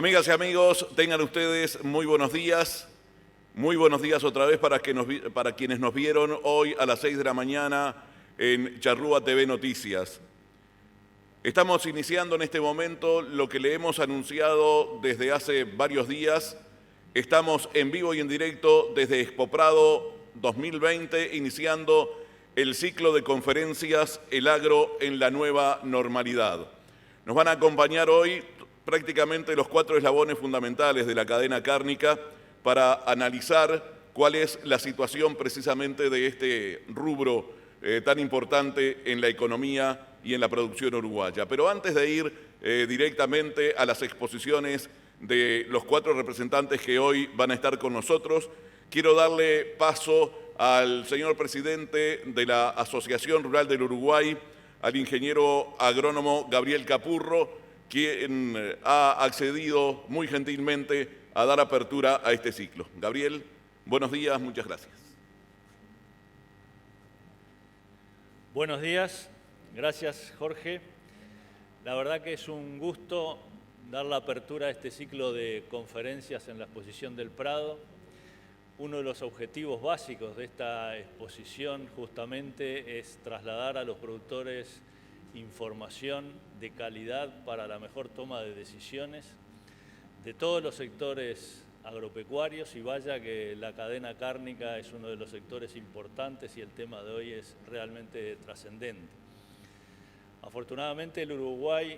Amigas y amigos, tengan ustedes muy buenos días. Muy buenos días otra vez para quienes nos vieron hoy a las 6 de la mañana en Charrúa TV Noticias. Estamos iniciando en este momento lo que le hemos anunciado desde hace varios días. Estamos en vivo y en directo desde Expo Prado 2020, iniciando el ciclo de conferencias El Agro en la Nueva Normalidad. Nos van a acompañar hoy prácticamente los 4 eslabones fundamentales de la cadena cárnica para analizar cuál es la situación precisamente de este rubro tan importante en la economía y en la producción uruguaya. Pero antes de ir directamente a las exposiciones de los 4 representantes que hoy van a estar con nosotros, quiero darle paso al señor presidente de la Asociación Rural del Uruguay, al ingeniero agrónomo Gabriel Capurro, quien ha accedido muy gentilmente a dar apertura a este ciclo. Gabriel, buenos días, muchas gracias. Buenos días, gracias Jorge. La verdad que es un gusto dar la apertura a este ciclo de conferencias en la exposición del Prado. Uno de los objetivos básicos de esta exposición justamente es trasladar a los productores información de calidad para la mejor toma de decisiones de todos los sectores agropecuarios, y vaya que la cadena cárnica es uno de los sectores importantes y el tema de hoy es realmente trascendente. Afortunadamente el Uruguay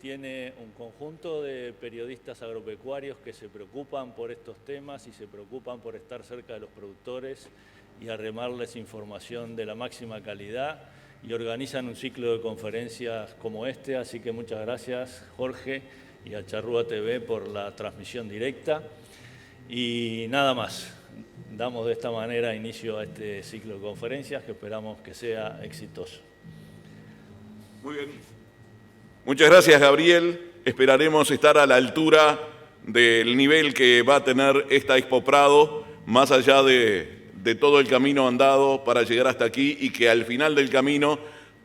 tiene un conjunto de periodistas agropecuarios que se preocupan por estos temas y se preocupan por estar cerca de los productores y arremarles información de la máxima calidad, y organizan un ciclo de conferencias como este, así que muchas gracias Jorge y a Charrúa TV por la transmisión directa. Y nada más, damos de esta manera inicio a este ciclo de conferencias que esperamos que sea exitoso. Muy bien. Muchas gracias, Gabriel. Esperaremos estar a la altura del nivel que va a tener esta Expo Prado, más allá de todo el camino andado para llegar hasta aquí, y que al final del camino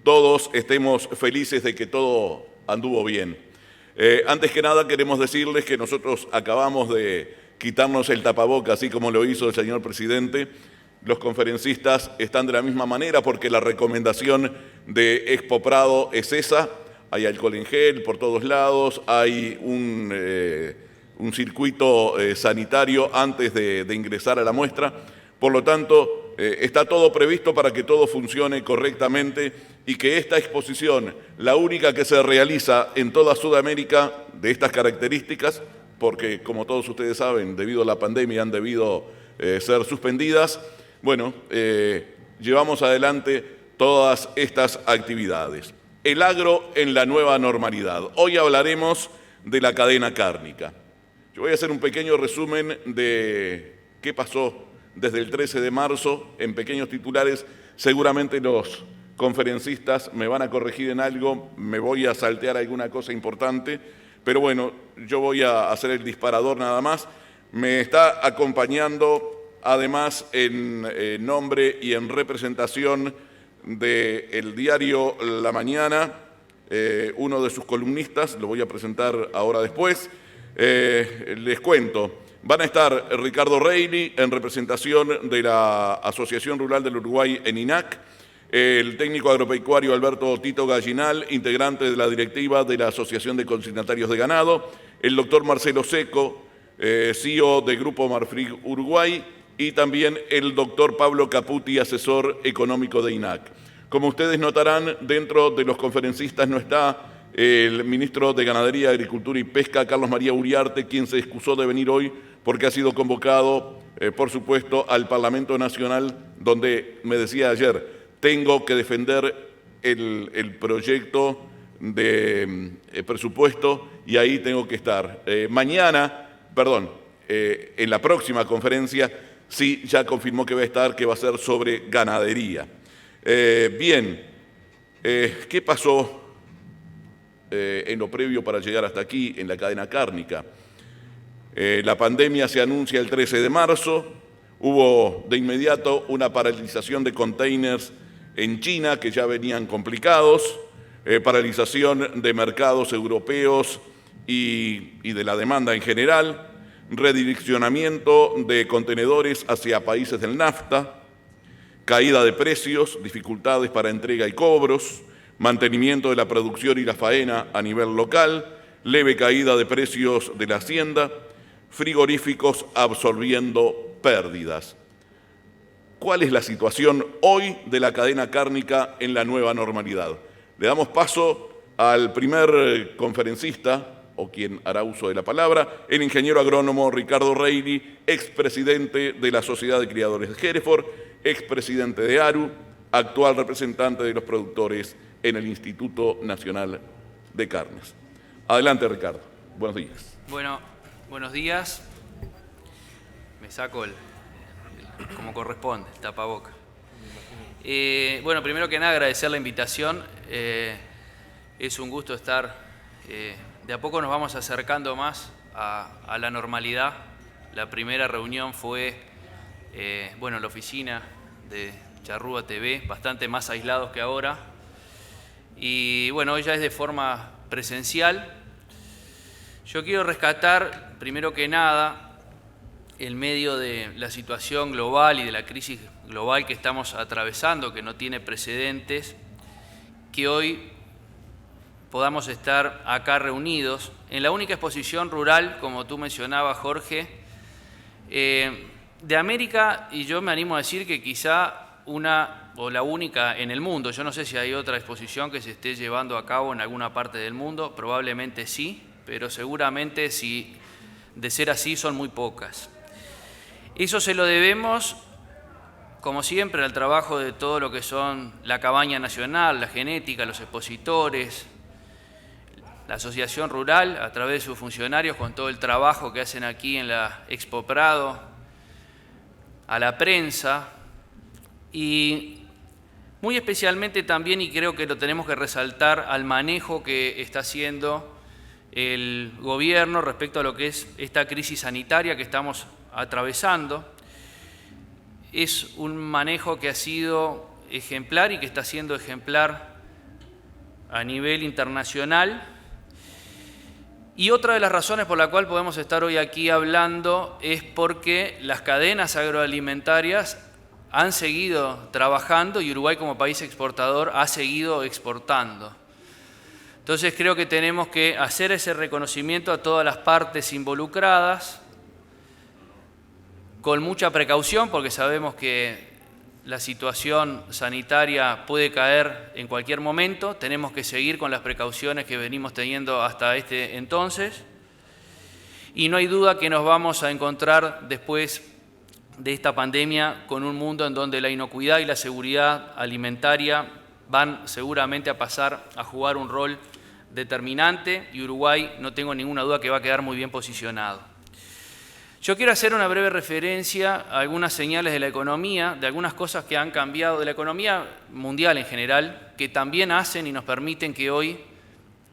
todos estemos felices de que todo anduvo bien. Antes que nada queremos decirles que nosotros acabamos de quitarnos el tapaboca, así como lo hizo el señor presidente. Los conferencistas están de la misma manera porque la recomendación de Expo Prado es esa. Hay alcohol en gel por todos lados, hay un circuito sanitario antes de ingresar a la muestra. Por lo tanto, está todo previsto para que todo funcione correctamente y que esta exposición, la única que se realiza en toda Sudamérica de estas características, porque como todos ustedes saben, debido a la pandemia han debido ser suspendidas, bueno, llevamos adelante todas estas actividades. El agro en la nueva normalidad. Hoy hablaremos de la cadena cárnica. Yo voy a hacer un pequeño resumen de qué pasó desde el 13 de marzo, en pequeños titulares. Seguramente los conferencistas me van a corregir en algo, me voy a saltear alguna cosa importante, pero bueno, yo voy a hacer el disparador nada más. Me está acompañando, además, en nombre y en representación del diario La Mañana, uno de sus columnistas, lo voy a presentar ahora después. Les cuento. Van a estar Ricardo Reilly en representación de la Asociación Rural del Uruguay en INAC, el técnico agropecuario Alberto Tito Gallinal, integrante de la directiva de la Asociación de Consignatarios de Ganado, el doctor Marcelo Seco, CEO de Grupo Marfrig Uruguay, y también el doctor Pablo Caputi, asesor económico de INAC. Como ustedes notarán, dentro de los conferencistas no está el ministro de Ganadería, Agricultura y Pesca, Carlos María Uriarte, quien se excusó de venir hoy porque ha sido convocado, por supuesto, al Parlamento Nacional, donde me decía ayer, tengo que defender el proyecto de presupuesto y ahí tengo que estar. En la próxima conferencia, sí, ya confirmó que va a estar, que va a ser sobre ganadería. ¿Qué pasó en lo previo para llegar hasta aquí, en la cadena cárnica? La pandemia se anuncia el 13 de marzo, hubo de inmediato una paralización de containers en China que ya venían complicados, paralización de mercados europeos y de la demanda en general, redireccionamiento de contenedores hacia países del NAFTA, caída de precios, dificultades para entrega y cobros, mantenimiento de la producción y la faena a nivel local, leve caída de precios de la hacienda, frigoríficos absorbiendo pérdidas. ¿Cuál es la situación hoy de la cadena cárnica en la nueva normalidad? Le damos paso al primer conferencista, o quien hará uso de la palabra, el ingeniero agrónomo Ricardo Reilly, expresidente de la Sociedad de Criadores de Hereford, expresidente de ARU, actual representante de los productores en el Instituto Nacional de Carnes. Adelante, Ricardo. Buenos días. Bueno, buenos días. Me saco como corresponde, el tapaboca. Bueno, primero que nada agradecer la invitación. Es un gusto estar. De a poco nos vamos acercando más a la normalidad. La primera reunión fue en la oficina de Charrúa TV, bastante más aislados que ahora. Y bueno, hoy ya es de forma presencial. Yo quiero rescatar, primero que nada, en medio de la situación global y de la crisis global que estamos atravesando, que no tiene precedentes, que hoy podamos estar acá reunidos en la única exposición rural, como tú mencionabas, Jorge, de América, y yo me animo a decir que quizá una o la única en el mundo. Yo no sé si hay otra exposición que se esté llevando a cabo en alguna parte del mundo, probablemente sí, pero seguramente si de ser así son muy pocas. Eso se lo debemos, como siempre, al trabajo de todo lo que son la Cabaña Nacional, la genética, los expositores, la Asociación Rural, a través de sus funcionarios, con todo el trabajo que hacen aquí en la Expo Prado, a la prensa y muy especialmente también, y creo que lo tenemos que resaltar, al manejo que está haciendo el gobierno respecto a lo que es esta crisis sanitaria que estamos atravesando. Es un manejo que ha sido ejemplar y que está siendo ejemplar a nivel internacional. Y otra de las razones por la cual podemos estar hoy aquí hablando es porque las cadenas agroalimentarias han seguido trabajando y Uruguay como país exportador ha seguido exportando. Entonces creo que tenemos que hacer ese reconocimiento a todas las partes involucradas, con mucha precaución, porque sabemos que la situación sanitaria puede caer en cualquier momento. Tenemos que seguir con las precauciones que venimos teniendo hasta este entonces. Y no hay duda que nos vamos a encontrar después de esta pandemia con un mundo en donde la inocuidad y la seguridad alimentaria van seguramente a pasar a jugar un rol determinante y Uruguay, no tengo ninguna duda que va a quedar muy bien posicionado. Yo quiero hacer una breve referencia a algunas señales de la economía, de algunas cosas que han cambiado, de la economía mundial en general, que también hacen y nos permiten que hoy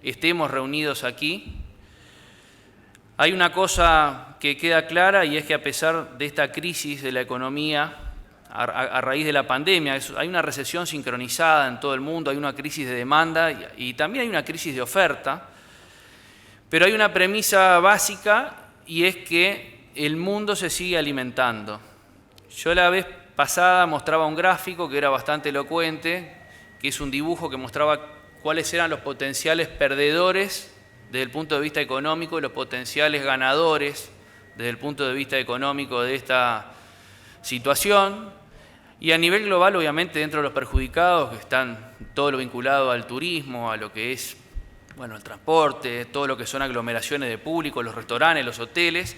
estemos reunidos aquí. Hay una cosa que queda clara y es que a pesar de esta crisis de la economía, a raíz de la pandemia, hay una recesión sincronizada en todo el mundo, hay una crisis de demanda y también hay una crisis de oferta, pero hay una premisa básica y es que el mundo se sigue alimentando. Yo la vez pasada mostraba un gráfico que era bastante elocuente, que es un dibujo que mostraba cuáles eran los potenciales perdedores desde el punto de vista económico y los potenciales ganadores desde el punto de vista económico de esta situación. Y a nivel global, obviamente, dentro de los perjudicados, que están todo lo vinculado al turismo, a lo que es el transporte, todo lo que son aglomeraciones de público, los restaurantes, los hoteles.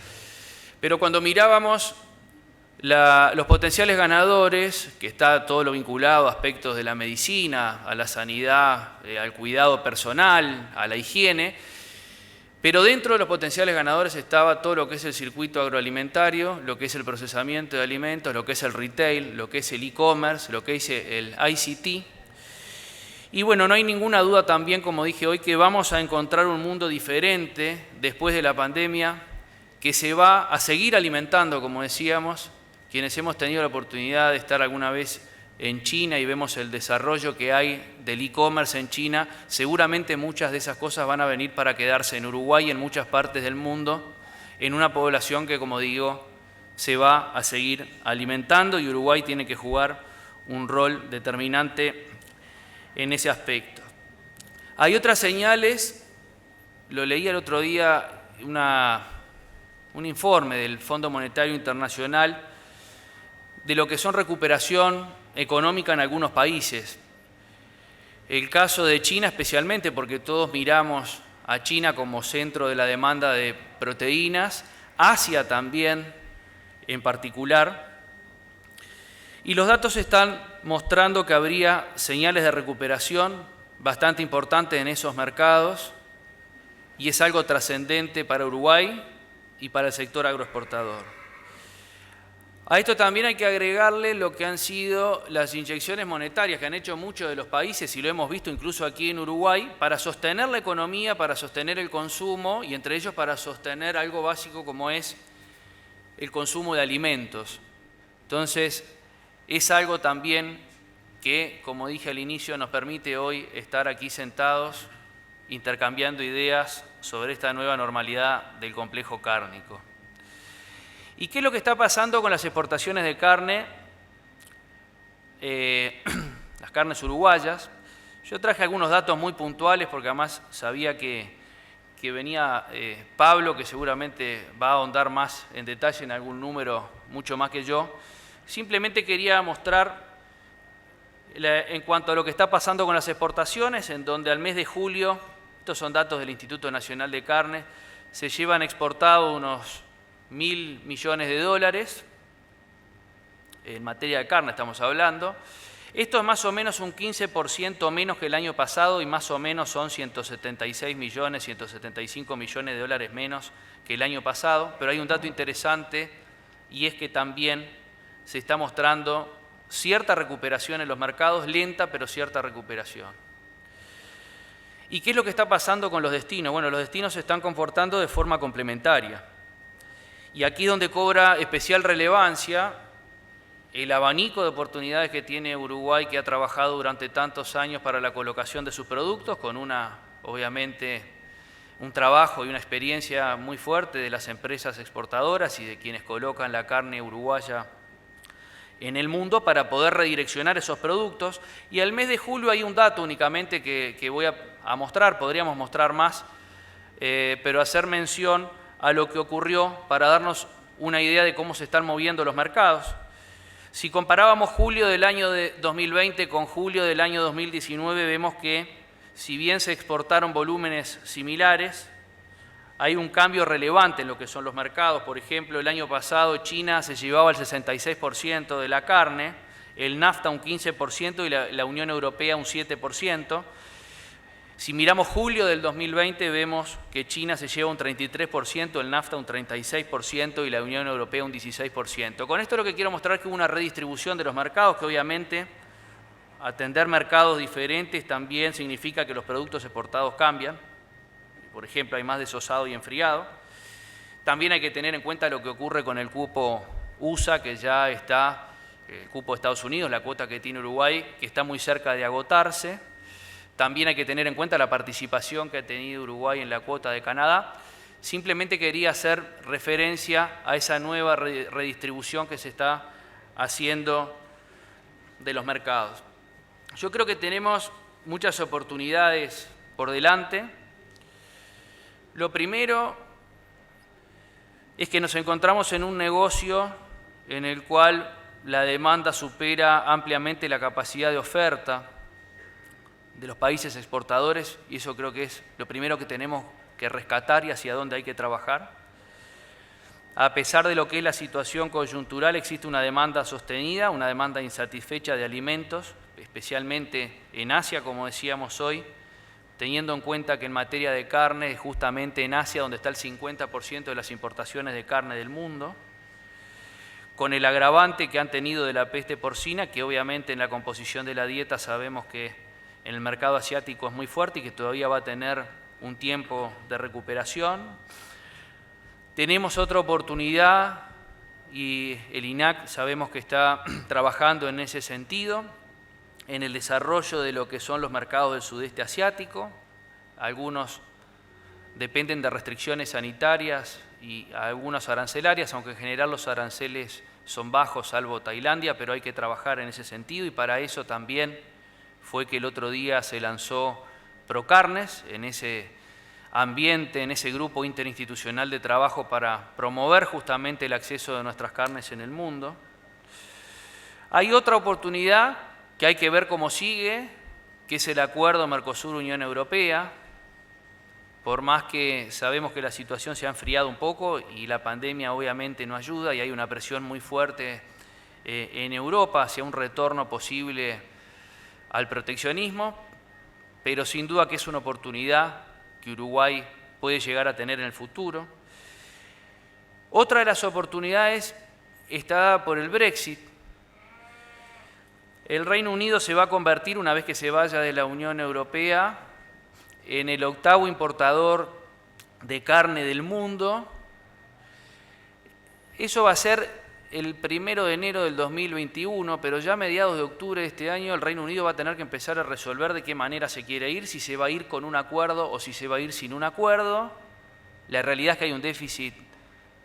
Pero cuando mirábamos los potenciales ganadores, que está todo lo vinculado a aspectos de la medicina, a la sanidad, al cuidado personal, a la higiene, pero dentro de los potenciales ganadores estaba todo lo que es el circuito agroalimentario, lo que es el procesamiento de alimentos, lo que es el retail, lo que es el e-commerce, lo que es el ICT. Y bueno, no hay ninguna duda también, como dije hoy, que vamos a encontrar un mundo diferente después de la pandemia, que se va a seguir alimentando, como decíamos, quienes hemos tenido la oportunidad de estar alguna vez en China y vemos el desarrollo que hay del e-commerce en China, seguramente muchas de esas cosas van a venir para quedarse en Uruguay y en muchas partes del mundo, en una población que, como digo, se va a seguir alimentando y Uruguay tiene que jugar un rol determinante en ese aspecto. Hay otras señales, lo leí el otro día, un informe del Fondo Monetario Internacional de lo que son recuperación económica en algunos países. El caso de China especialmente, porque todos miramos a China como centro de la demanda de proteínas, Asia también en particular, y los datos están mostrando que habría señales de recuperación bastante importantes en esos mercados y es algo trascendente para Uruguay y para el sector agroexportador. A esto también hay que agregarle lo que han sido las inyecciones monetarias que han hecho muchos de los países, y lo hemos visto incluso aquí en Uruguay, para sostener la economía, para sostener el consumo y entre ellos para sostener algo básico como es el consumo de alimentos. Entonces, es algo también que, como dije al inicio, nos permite hoy estar aquí sentados intercambiando ideas sobre esta nueva normalidad del complejo cárnico. ¿Y qué es lo que está pasando con las exportaciones de carne? Las carnes uruguayas. Yo traje algunos datos muy puntuales porque además sabía que venía Pablo, que seguramente va a ahondar más en detalle en algún número mucho más que yo. Simplemente quería mostrar en cuanto a lo que está pasando con las exportaciones, en donde al mes de julio, estos son datos del Instituto Nacional de Carne, se llevan exportados unos 1.000 millones de dólares, en materia de carne estamos hablando. Esto es más o menos un 15% menos que el año pasado y más o menos son 176 millones, 175 millones de dólares menos que el año pasado, pero hay un dato interesante y es que también se está mostrando cierta recuperación en los mercados, lenta pero cierta recuperación. ¿Y qué es lo que está pasando con los destinos? Bueno, los destinos se están comportando de forma complementaria. Y aquí donde cobra especial relevancia el abanico de oportunidades que tiene Uruguay, que ha trabajado durante tantos años para la colocación de sus productos, con obviamente, un trabajo y una experiencia muy fuerte de las empresas exportadoras y de quienes colocan la carne uruguaya en el mundo para poder redireccionar esos productos. Y al mes de julio hay un dato únicamente que voy a mostrar, podríamos mostrar más, pero hacer mención a lo que ocurrió para darnos una idea de cómo se están moviendo los mercados. Si comparábamos julio del año 2020 con julio del año 2019, vemos que si bien se exportaron volúmenes similares, hay un cambio relevante en lo que son los mercados. Por ejemplo, el año pasado China se llevaba el 66% de la carne, el NAFTA un 15% y la Unión Europea un 7%. Si miramos julio del 2020, vemos que China se lleva un 33%, el NAFTA un 36% y la Unión Europea un 16%. Con esto lo que quiero mostrar es que hubo una redistribución de los mercados, que obviamente atender mercados diferentes también significa que los productos exportados cambian. Por ejemplo, hay más desosado y enfriado. También hay que tener en cuenta lo que ocurre con el cupo USA, que ya está, el cupo de Estados Unidos, la cuota que tiene Uruguay, que está muy cerca de agotarse. También hay que tener en cuenta la participación que ha tenido Uruguay en la cuota de Canadá. Simplemente quería hacer referencia a esa nueva redistribución que se está haciendo de los mercados. Yo creo que tenemos muchas oportunidades por delante. Lo primero es que nos encontramos en un negocio en el cual la demanda supera ampliamente la capacidad de oferta de los países exportadores, y eso creo que es lo primero que tenemos que rescatar y hacia dónde hay que trabajar. A pesar de lo que es la situación coyuntural, existe una demanda sostenida, una demanda insatisfecha de alimentos, especialmente en Asia, como decíamos hoy, teniendo en cuenta que en materia de carne es justamente en Asia donde está el 50% de las importaciones de carne del mundo, con el agravante que han tenido de la peste porcina, que obviamente en la composición de la dieta sabemos que en el mercado asiático es muy fuerte y que todavía va a tener un tiempo de recuperación. Tenemos otra oportunidad y el INAC sabemos que está trabajando en ese sentido, en el desarrollo de lo que son los mercados del sudeste asiático. Algunos dependen de restricciones sanitarias y algunas arancelarias, aunque en general los aranceles son bajos, salvo Tailandia, pero hay que trabajar en ese sentido, y para eso también fue que el otro día se lanzó Procarnes, en ese ambiente, en ese grupo interinstitucional de trabajo para promover justamente el acceso de nuestras carnes en el mundo. Hay otra oportunidad que hay que ver cómo sigue, que es el acuerdo Mercosur-Unión Europea. Por más que sabemos que la situación se ha enfriado un poco y la pandemia obviamente no ayuda y hay una presión muy fuerte en Europa hacia un retorno posible al proteccionismo, pero sin duda que es una oportunidad que Uruguay puede llegar a tener en el futuro. Otra de las oportunidades está dada por el Brexit. El Reino Unido se va a convertir, una vez que se vaya de la Unión Europea, en el 8º importador de carne del mundo. Eso va a ser el 1 de enero del 2021, pero ya a mediados de octubre de este año el Reino Unido va a tener que empezar a resolver de qué manera se quiere ir, si se va a ir con un acuerdo o si se va a ir sin un acuerdo. La realidad es que hay un déficit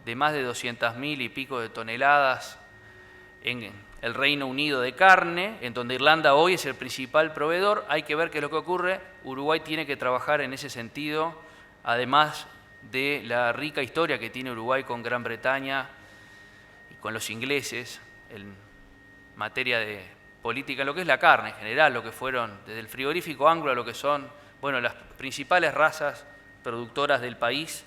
de más de 200.000 y pico de toneladas en el Reino Unido de carne, en donde Irlanda hoy es el principal proveedor. Hay que ver qué es lo que ocurre. Uruguay tiene que trabajar en ese sentido, además de la rica historia que tiene Uruguay con Gran Bretaña y con los ingleses en materia de política, en lo que es la carne en general, lo que fueron desde el frigorífico anglo a lo que son, bueno, las principales razas productoras del país,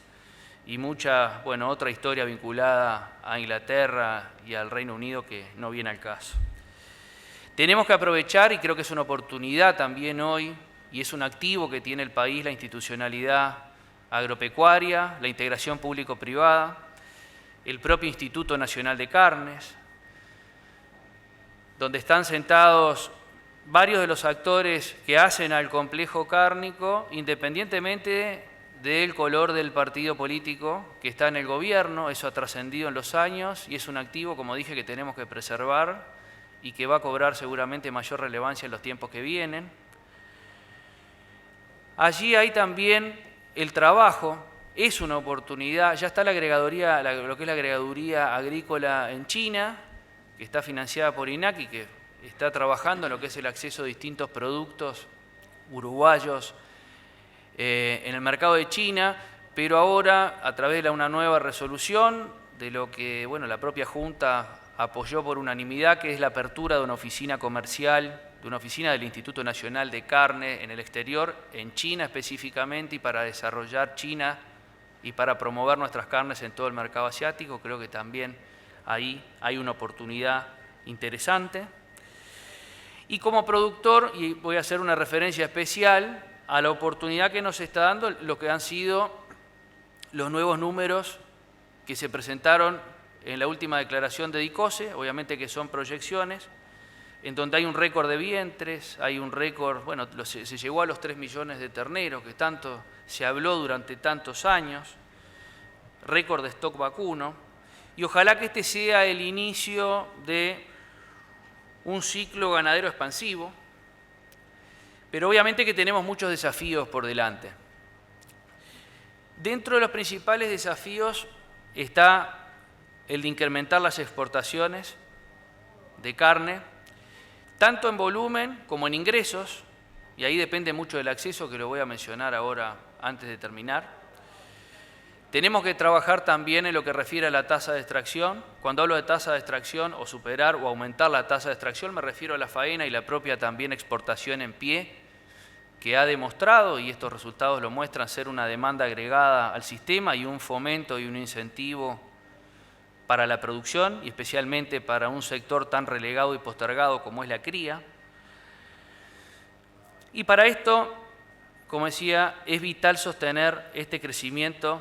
y mucha, bueno, otra historia vinculada a Inglaterra y al Reino Unido que no viene al caso. Tenemos que aprovechar, y creo que es una oportunidad también hoy, y es un activo que tiene el país, la institucionalidad agropecuaria, la integración público-privada, el propio Instituto Nacional de Carnes, donde están sentados varios de los actores que hacen al complejo cárnico, independientemente del color del partido político que está en el gobierno. Eso ha trascendido en los años y es un activo, como dije, que tenemos que preservar y que va a cobrar seguramente mayor relevancia en los tiempos que vienen. Allí hay también el trabajo, es una oportunidad. Ya está la agregaduría, lo que es la agregaduría agrícola en China, que está financiada por INAC y que está trabajando en lo que es el acceso a distintos productos uruguayos en el mercado de China, pero ahora a través de una nueva resolución de lo que, bueno, la propia Junta apoyó por unanimidad, que es la apertura de una oficina comercial, de una oficina del Instituto Nacional de Carne en el exterior, en China específicamente, y para desarrollar China y para promover nuestras carnes en todo el mercado asiático. Creo que también ahí hay una oportunidad interesante. Y como productor, y voy a hacer una referencia especial a la oportunidad que nos está dando lo que han sido los nuevos números que se presentaron en la última declaración de DICOSE, obviamente que son proyecciones, en donde hay un récord de vientres, hay un récord, bueno, se llegó a los 3 millones de terneros, que tanto se habló durante tantos años, récord de stock vacuno, y ojalá que este sea el inicio de un ciclo ganadero expansivo, pero obviamente que tenemos muchos desafíos por delante. Dentro de los principales desafíos está el de incrementar las exportaciones de carne, tanto en volumen como en ingresos, y ahí depende mucho del acceso, que lo voy a mencionar ahora antes de terminar. Tenemos que trabajar también en lo que refiere a la tasa de extracción. Cuando hablo de tasa de extracción, o superar o aumentar la tasa de extracción, me refiero a la faena y la propia también exportación en pie, que ha demostrado, y estos resultados lo muestran, ser una demanda agregada al sistema y un fomento y un incentivo para la producción, y especialmente para un sector tan relegado y postergado como es la cría. Y para esto, como decía, es vital sostener este crecimiento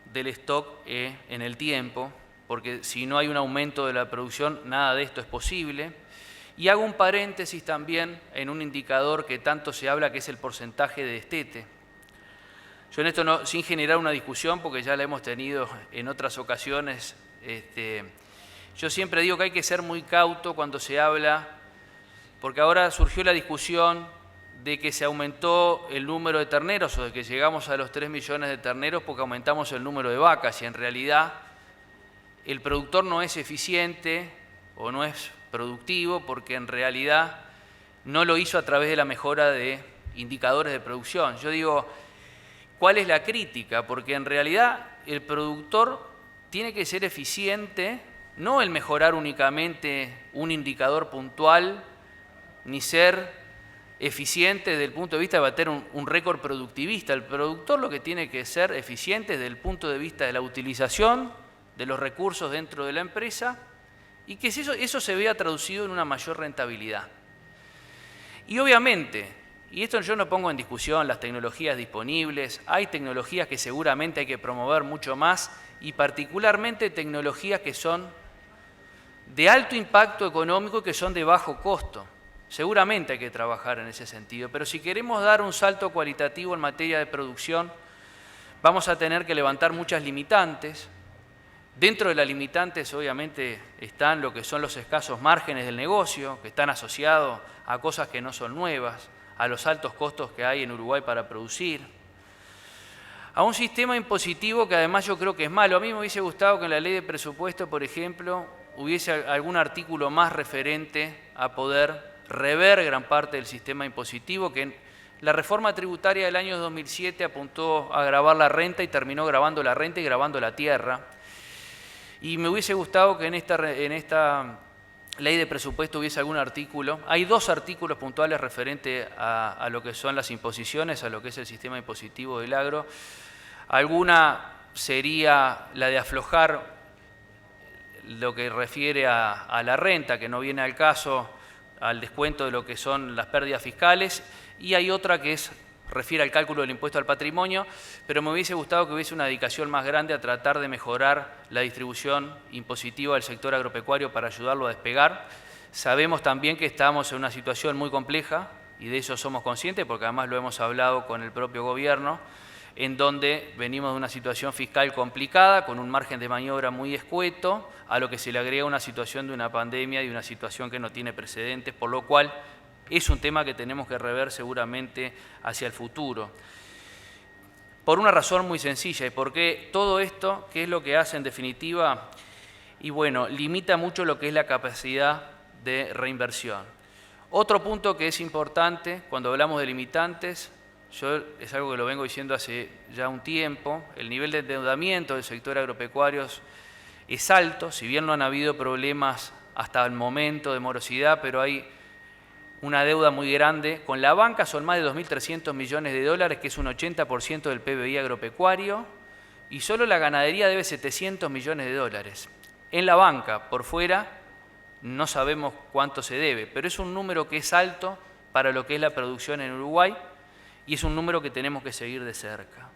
del stock en el tiempo, porque si no hay un aumento de la producción, nada de esto es posible. Y hago un paréntesis también en un indicador que tanto se habla, que es el porcentaje de destete. Yo en esto, sin generar una discusión, porque ya la hemos tenido en otras ocasiones, Yo siempre digo que hay que ser muy cauto cuando se habla, porque ahora surgió la discusión de que se aumentó el número de terneros o de que llegamos a los 3 millones de terneros porque aumentamos el número de vacas y en realidad el productor no es eficiente o no es productivo porque en realidad no lo hizo a través de la mejora de indicadores de producción. Yo digo, ¿cuál es la crítica? Porque en realidad el productor tiene que ser eficiente, no el mejorar únicamente un indicador puntual, ni ser eficiente desde el punto de vista de bater un récord productivista. El productor lo que tiene que ser eficiente desde el punto de vista de la utilización de los recursos dentro de la empresa y que eso se vea traducido en una mayor rentabilidad. Y obviamente, y esto yo no pongo en discusión las tecnologías disponibles, hay tecnologías que seguramente hay que promover mucho más y particularmente tecnologías que son de alto impacto económico y que son de bajo costo. Seguramente hay que trabajar en ese sentido, pero si queremos dar un salto cualitativo en materia de producción, vamos a tener que levantar muchas limitantes. Dentro de las limitantes, obviamente, están lo que son los escasos márgenes del negocio, que están asociados a cosas que no son nuevas, a los altos costos que hay en Uruguay para producir, a un sistema impositivo que además yo creo que es malo. A mí me hubiese gustado que en la ley de presupuesto, por ejemplo, hubiese algún artículo más referente a poder rever gran parte del sistema impositivo, que la reforma tributaria del año 2007 apuntó a gravar la renta y terminó grabando la renta y grabando la tierra. Y me hubiese gustado que en esta ley de presupuesto hubiese algún artículo. Hay 2 artículos puntuales referentes a lo que son las imposiciones, a lo que es el sistema impositivo del agro. Alguna sería la de aflojar lo que refiere a la renta, que no viene al caso, al descuento de lo que son las pérdidas fiscales, y hay otra que refiere al cálculo del impuesto al patrimonio, pero me hubiese gustado que hubiese una dedicación más grande a tratar de mejorar la distribución impositiva del sector agropecuario para ayudarlo a despegar. Sabemos también que estamos en una situación muy compleja, y de eso somos conscientes porque además lo hemos hablado con el propio gobierno, en donde venimos de una situación fiscal complicada, con un margen de maniobra muy escueto, a lo que se le agrega una situación de una pandemia y una situación que no tiene precedentes, por lo cual es un tema que tenemos que rever seguramente hacia el futuro. Por una razón muy sencilla, y porque todo esto, ¿qué es lo que hace en definitiva? Y bueno, limita mucho lo que es la capacidad de reinversión. Otro punto que es importante cuando hablamos de limitantes, es algo que lo vengo diciendo hace ya un tiempo, el nivel de endeudamiento del sector agropecuario es alto, si bien no han habido problemas hasta el momento de morosidad, pero hay una deuda muy grande. Con la banca son más de 2.300 millones de dólares, que es un 80% del PBI agropecuario, y solo la ganadería debe 700 millones de dólares. En la banca, por fuera, no sabemos cuánto se debe, pero es un número que es alto para lo que es la producción en Uruguay, y es un número que tenemos que seguir de cerca.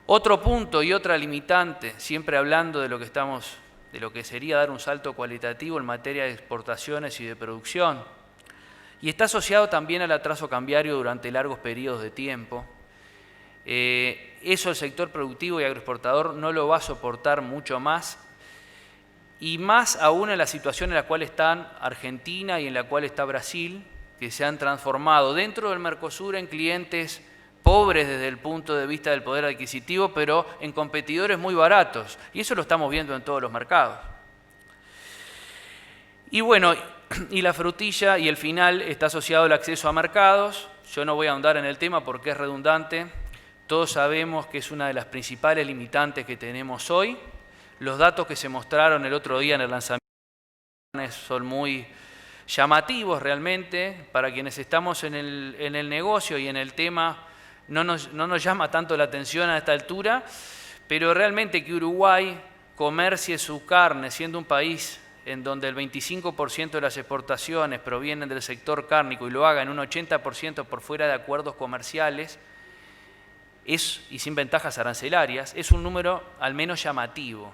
Otro punto y otra limitante, siempre hablando de lo que sería dar un salto cualitativo en materia de exportaciones y de producción, y está asociado también al atraso cambiario durante largos periodos de tiempo. Eso el sector productivo y agroexportador no lo va a soportar mucho más, y más aún en la situación en la cual están Argentina y en la cual está Brasil, que se han transformado dentro del Mercosur en clientes pobres desde el punto de vista del poder adquisitivo, pero en competidores muy baratos. Y eso lo estamos viendo en todos los mercados. Y bueno, y la frutilla y el final está asociado al acceso a mercados. Yo no voy a ahondar en el tema porque es redundante. Todos sabemos que es una de las principales limitantes que tenemos hoy. Los datos que se mostraron el otro día en el lanzamiento son muy llamativos realmente. Para quienes estamos en el negocio y en el tema, no nos llama tanto la atención a esta altura, pero realmente que Uruguay comercie su carne, siendo un país en donde el 25% de las exportaciones provienen del sector cárnico y lo haga en un 80% por fuera de acuerdos comerciales, y sin ventajas arancelarias, es un número al menos llamativo.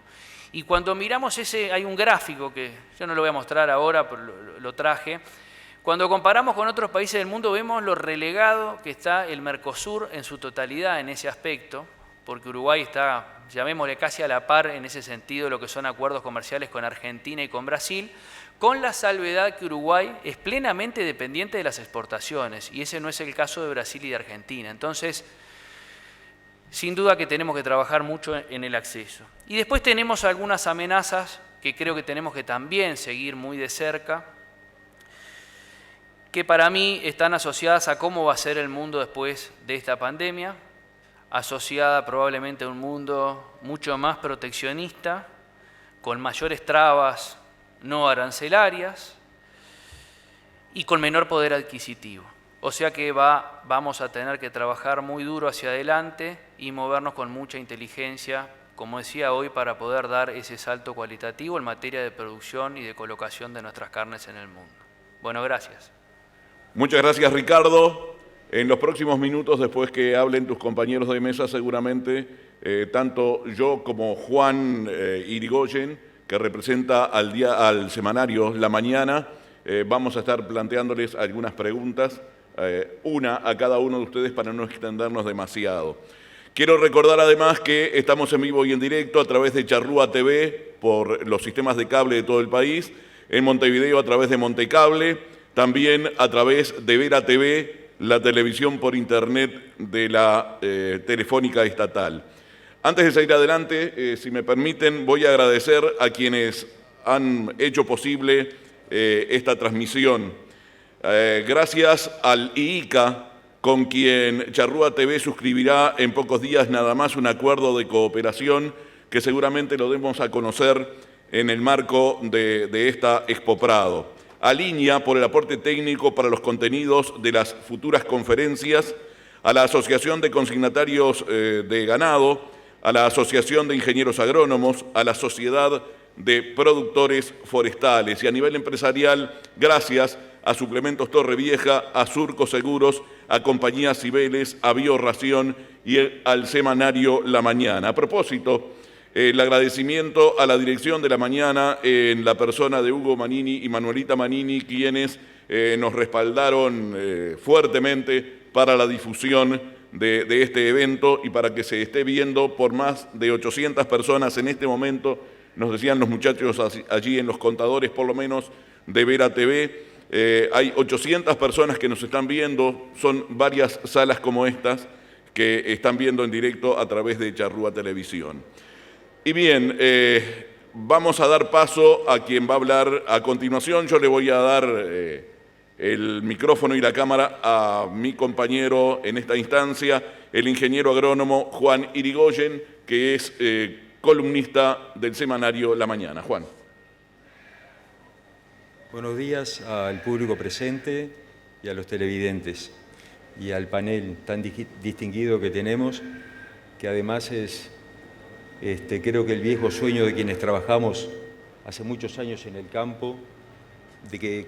Y cuando miramos hay un gráfico que yo no lo voy a mostrar ahora, pero lo traje. Cuando comparamos con otros países del mundo vemos lo relegado que está el Mercosur en su totalidad en ese aspecto, porque Uruguay está llamémosle casi a la par en ese sentido, lo que son acuerdos comerciales con Argentina y con Brasil, con la salvedad que Uruguay es plenamente dependiente de las exportaciones, y ese no es el caso de Brasil y de Argentina. Entonces, sin duda que tenemos que trabajar mucho en el acceso. Y después tenemos algunas amenazas que creo que tenemos que también seguir muy de cerca, que para mí están asociadas a cómo va a ser el mundo después de esta pandemia, asociada probablemente a un mundo mucho más proteccionista, con mayores trabas no arancelarias y con menor poder adquisitivo. O sea que vamos a tener que trabajar muy duro hacia adelante y movernos con mucha inteligencia, como decía hoy, para poder dar ese salto cualitativo en materia de producción y de colocación de nuestras carnes en el mundo. Bueno, gracias. Muchas gracias, Ricardo. En los próximos minutos, después que hablen tus compañeros de mesa, seguramente, tanto yo como Juan Irigoyen, que representa al semanario La Mañana, vamos a estar planteándoles algunas preguntas, una a cada uno de ustedes para no extendernos demasiado. Quiero recordar además que estamos en vivo y en directo a través de Charrúa TV por los sistemas de cable de todo el país, en Montevideo a través de Montecable, también a través de Vera TV, la televisión por internet de la Telefónica Estatal. Antes de seguir adelante, si me permiten, voy a agradecer a quienes han hecho posible esta transmisión. Gracias al IICA, con quien Charrúa TV suscribirá en pocos días nada más un acuerdo de cooperación que seguramente lo demos a conocer en el marco de esta Expo Prado. A Línea por el aporte técnico para los contenidos de las futuras conferencias, a la Asociación de Consignatarios de Ganado, a la Asociación de Ingenieros Agrónomos, a la Sociedad de Productores Forestales y a nivel empresarial, gracias a Suplementos Torrevieja, a Surco Seguros, a Compañía Cibeles, a Biorración y al semanario La Mañana. A propósito, el agradecimiento a la dirección de La Mañana en la persona de Hugo Manini y Manuelita Manini, quienes nos respaldaron fuertemente para la difusión de este evento y para que se esté viendo por más de 800 personas en este momento, nos decían los muchachos allí en los contadores, por lo menos de Vera TV, hay 800 personas que nos están viendo, son varias salas como estas que están viendo en directo a través de Charrúa Televisión. Y bien, vamos a dar paso a quien va a hablar a continuación. Yo le voy a dar el micrófono y la cámara a mi compañero en esta instancia, el ingeniero agrónomo Juan Irigoyen, que es columnista del semanario La Mañana. Juan. Buenos días al público presente y a los televidentes y al panel tan distinguido que tenemos, que además es, creo que el viejo sueño de quienes trabajamos hace muchos años en el campo, de que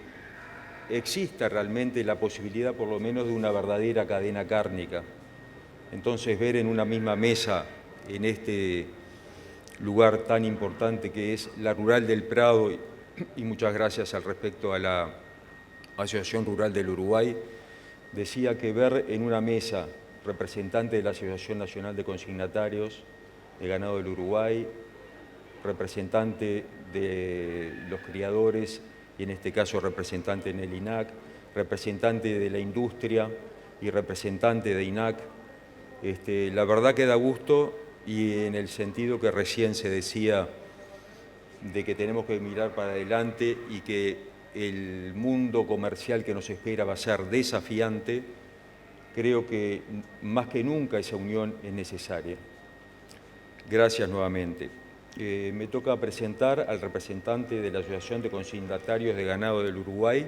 exista realmente la posibilidad por lo menos de una verdadera cadena cárnica. Entonces ver en una misma mesa, en este lugar tan importante que es la Rural del Prado, y muchas gracias al respecto a la Asociación Rural del Uruguay, decía que ver en una mesa representante de la Asociación Nacional de Consignatarios de Ganado del Uruguay, representante de los criadores, y en este caso representante en el INAC, representante de la industria y representante de INAC, la verdad que da gusto, y en el sentido que recién se decía de que tenemos que mirar para adelante y que el mundo comercial que nos espera va a ser desafiante, creo que más que nunca esa unión es necesaria. Gracias nuevamente. Me toca presentar al representante de la Asociación de Consignatarios de Ganado del Uruguay,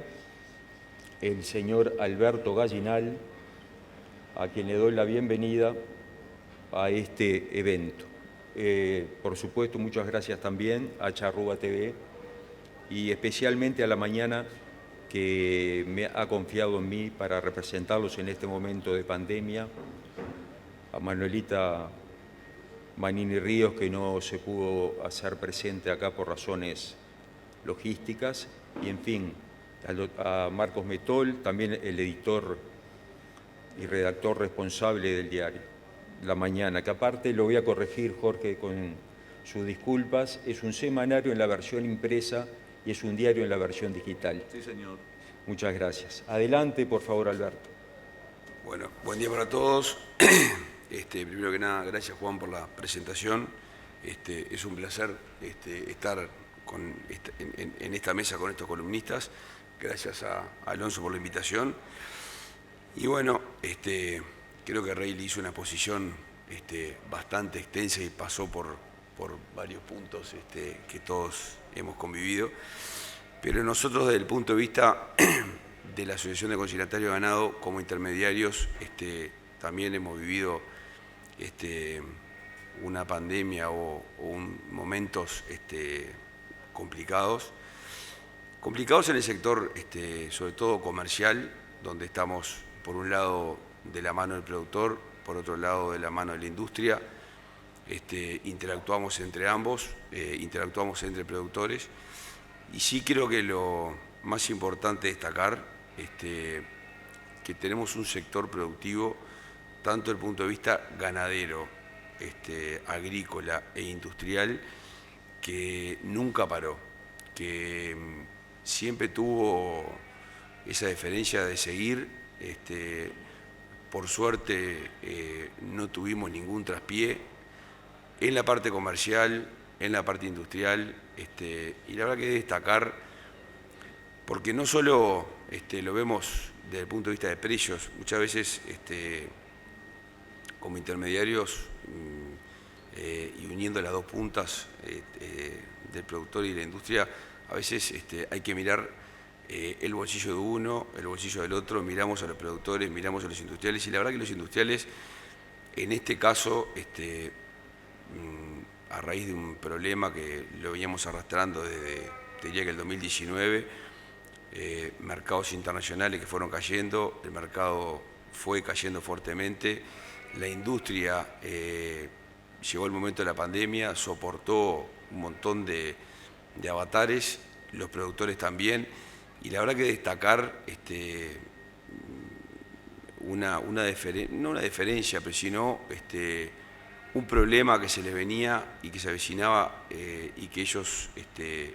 el señor Alberto Gallinal, a quien le doy la bienvenida a este evento. Por supuesto, muchas gracias también a Charrúa TV y especialmente a La Mañana, que me ha confiado en mí para representarlos en este momento de pandemia, a Manuelita Manini Ríos, que no se pudo hacer presente acá por razones logísticas, y en fin, a Marcos Metol, también el editor y redactor responsable del diario. La Mañana, que aparte lo voy a corregir, Jorge, con sus disculpas, es un semanario en la versión impresa y es un diario en la versión digital. Sí, señor. Muchas gracias. Adelante, por favor, Alberto. Bueno, buen día para todos. Primero que nada, gracias Juan por la presentación. Es un placer estar en esta mesa con estos columnistas. Gracias a Alonso por la invitación. Y bueno, creo que Reilly hizo una exposición bastante extensa y pasó por varios puntos que todos hemos convivido. Pero nosotros, desde el punto de vista de la Asociación de Consignatarios de Ganado, como intermediarios, también hemos vivido una pandemia o momentos complicados. Complicados en el sector, sobre todo comercial, donde estamos, por un lado, de la mano del productor, por otro lado, de la mano de la industria. Interactuamos entre ambos, interactuamos entre productores. Y sí creo que lo más importante destacar que tenemos un sector productivo, tanto desde el punto de vista ganadero, agrícola e industrial, que nunca paró, que siempre tuvo esa deferencia de seguir. Por suerte no tuvimos ningún traspié en la parte comercial, en la parte industrial, y la verdad que destacar, porque no solo lo vemos desde el punto de vista de precios, muchas veces como intermediarios y uniendo las dos puntas del productor y de la industria, a veces hay que mirar el bolsillo de uno, el bolsillo del otro, miramos a los productores, miramos a los industriales, y la verdad que los industriales, en este caso, a raíz de un problema que lo veníamos arrastrando desde, diría que el 2019, mercados internacionales que fueron cayendo, el mercado fue cayendo fuertemente, la industria llegó el momento de la pandemia, soportó un montón de avatares, los productores también, y la verdad que destacar no una diferencia, pero sino un problema que se les venía y que se avecinaba y que ellos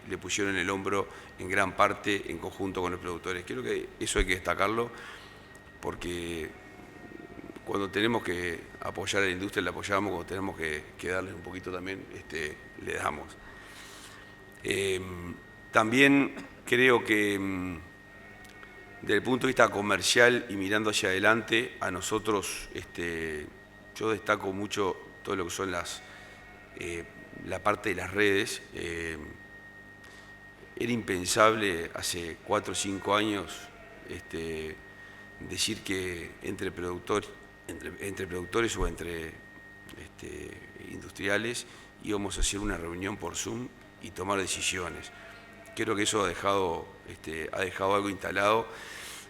le pusieron el hombro en gran parte en conjunto con los productores. Creo que eso hay que destacarlo, porque cuando tenemos que apoyar a la industria, la apoyamos, cuando tenemos que darles un poquito también, le damos. También creo que desde el punto de vista comercial y mirando hacia adelante, a nosotros, yo destaco mucho todo lo que son la parte de las redes. Era impensable hace 4 o 5 años decir que entre productores o entre industriales íbamos a hacer una reunión por Zoom y tomar decisiones. Creo que eso ha dejado algo instalado.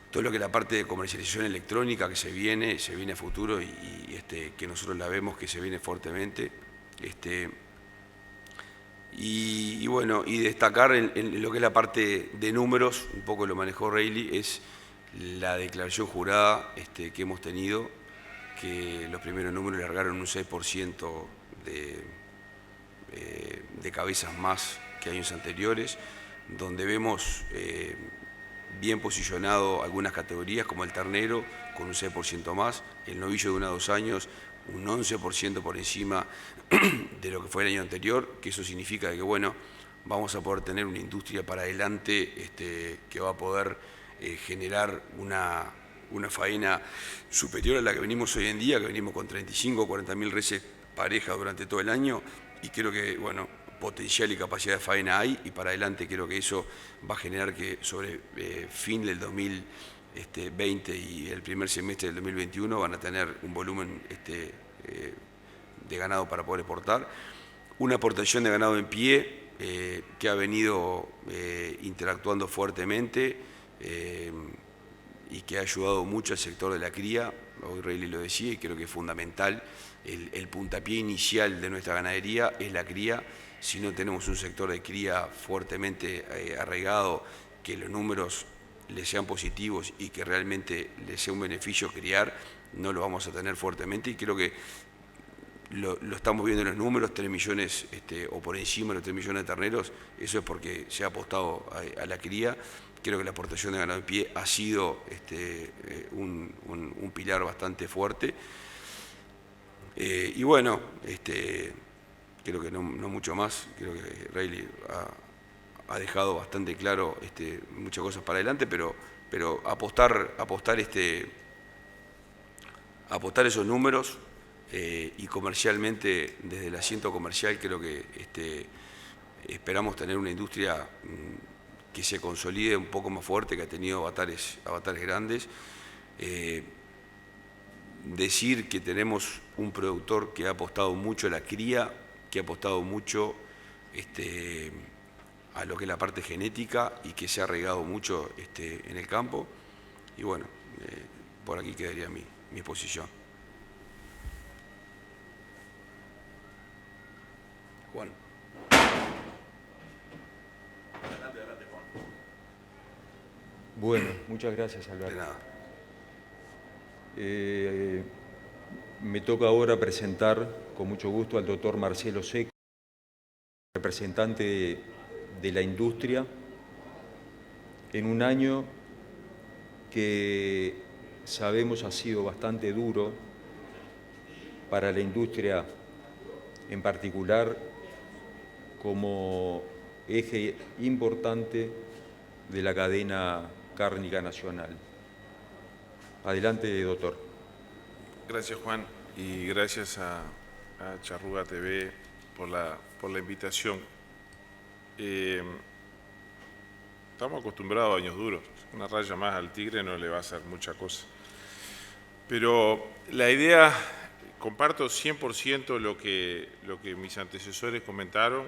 Todo lo que es la parte de comercialización electrónica que se viene a futuro y que nosotros la vemos que se viene fuertemente. Y bueno, y destacar en lo que es la parte de números, un poco lo manejó Reilly, es la declaración jurada que hemos tenido, que los primeros números largaron un 6% de cabezas más que años anteriores, donde vemos bien posicionado algunas categorías como el ternero con un 6% más, el novillo de 1 a 2 años un 11% por encima de lo que fue el año anterior, que eso significa que bueno, vamos a poder tener una industria para adelante que va a poder generar una faena superior a la que venimos hoy en día, que venimos con 35 o 40 mil reses parejas durante todo el año, y creo que bueno, potencial y capacidad de faena hay, y para adelante creo que eso va a generar que sobre fin del 2020 y el primer semestre del 2021 van a tener un volumen de ganado para poder exportar, una aportación de ganado en pie que ha venido interactuando fuertemente y que ha ayudado mucho al sector de la cría. Hoy Reilly lo decía y creo que es fundamental, el puntapié inicial de nuestra ganadería es la cría. Si no tenemos un sector de cría fuertemente arraigado, que los números les sean positivos y que realmente les sea un beneficio criar, no lo vamos a tener fuertemente, y creo que lo estamos viendo en los números, 3 millones o por encima de los 3 millones de terneros, eso es porque se ha apostado a la cría. Creo que la exportación de ganado de pie ha sido un pilar bastante fuerte. Y bueno, creo que no mucho más, creo que Rayleigh ha dejado bastante claro muchas cosas para adelante, pero apostar esos números y comercialmente, desde el asiento comercial, creo que esperamos tener una industria que se consolide un poco más fuerte, que ha tenido avatares grandes. Decir que tenemos un productor que ha apostado mucho a la cría, que ha apostado mucho a lo que es la parte genética y que se ha regado mucho en el campo. Y bueno, por aquí quedaría mi posición. Juan. Adelante, Juan. Bueno, muchas gracias, Alberto. De nada. Me toca ahora presentar con mucho gusto al doctor Marcelo Seco, representante de la industria, en un año que sabemos ha sido bastante duro para la industria en particular, como eje importante de la cadena cárnica nacional. Adelante, doctor. Gracias, Juan, y gracias a Charrúa TV por la invitación. Estamos acostumbrados a años duros. Una raya más al tigre no le va a hacer mucha cosa. Pero la idea, comparto 100% lo que mis antecesores comentaron,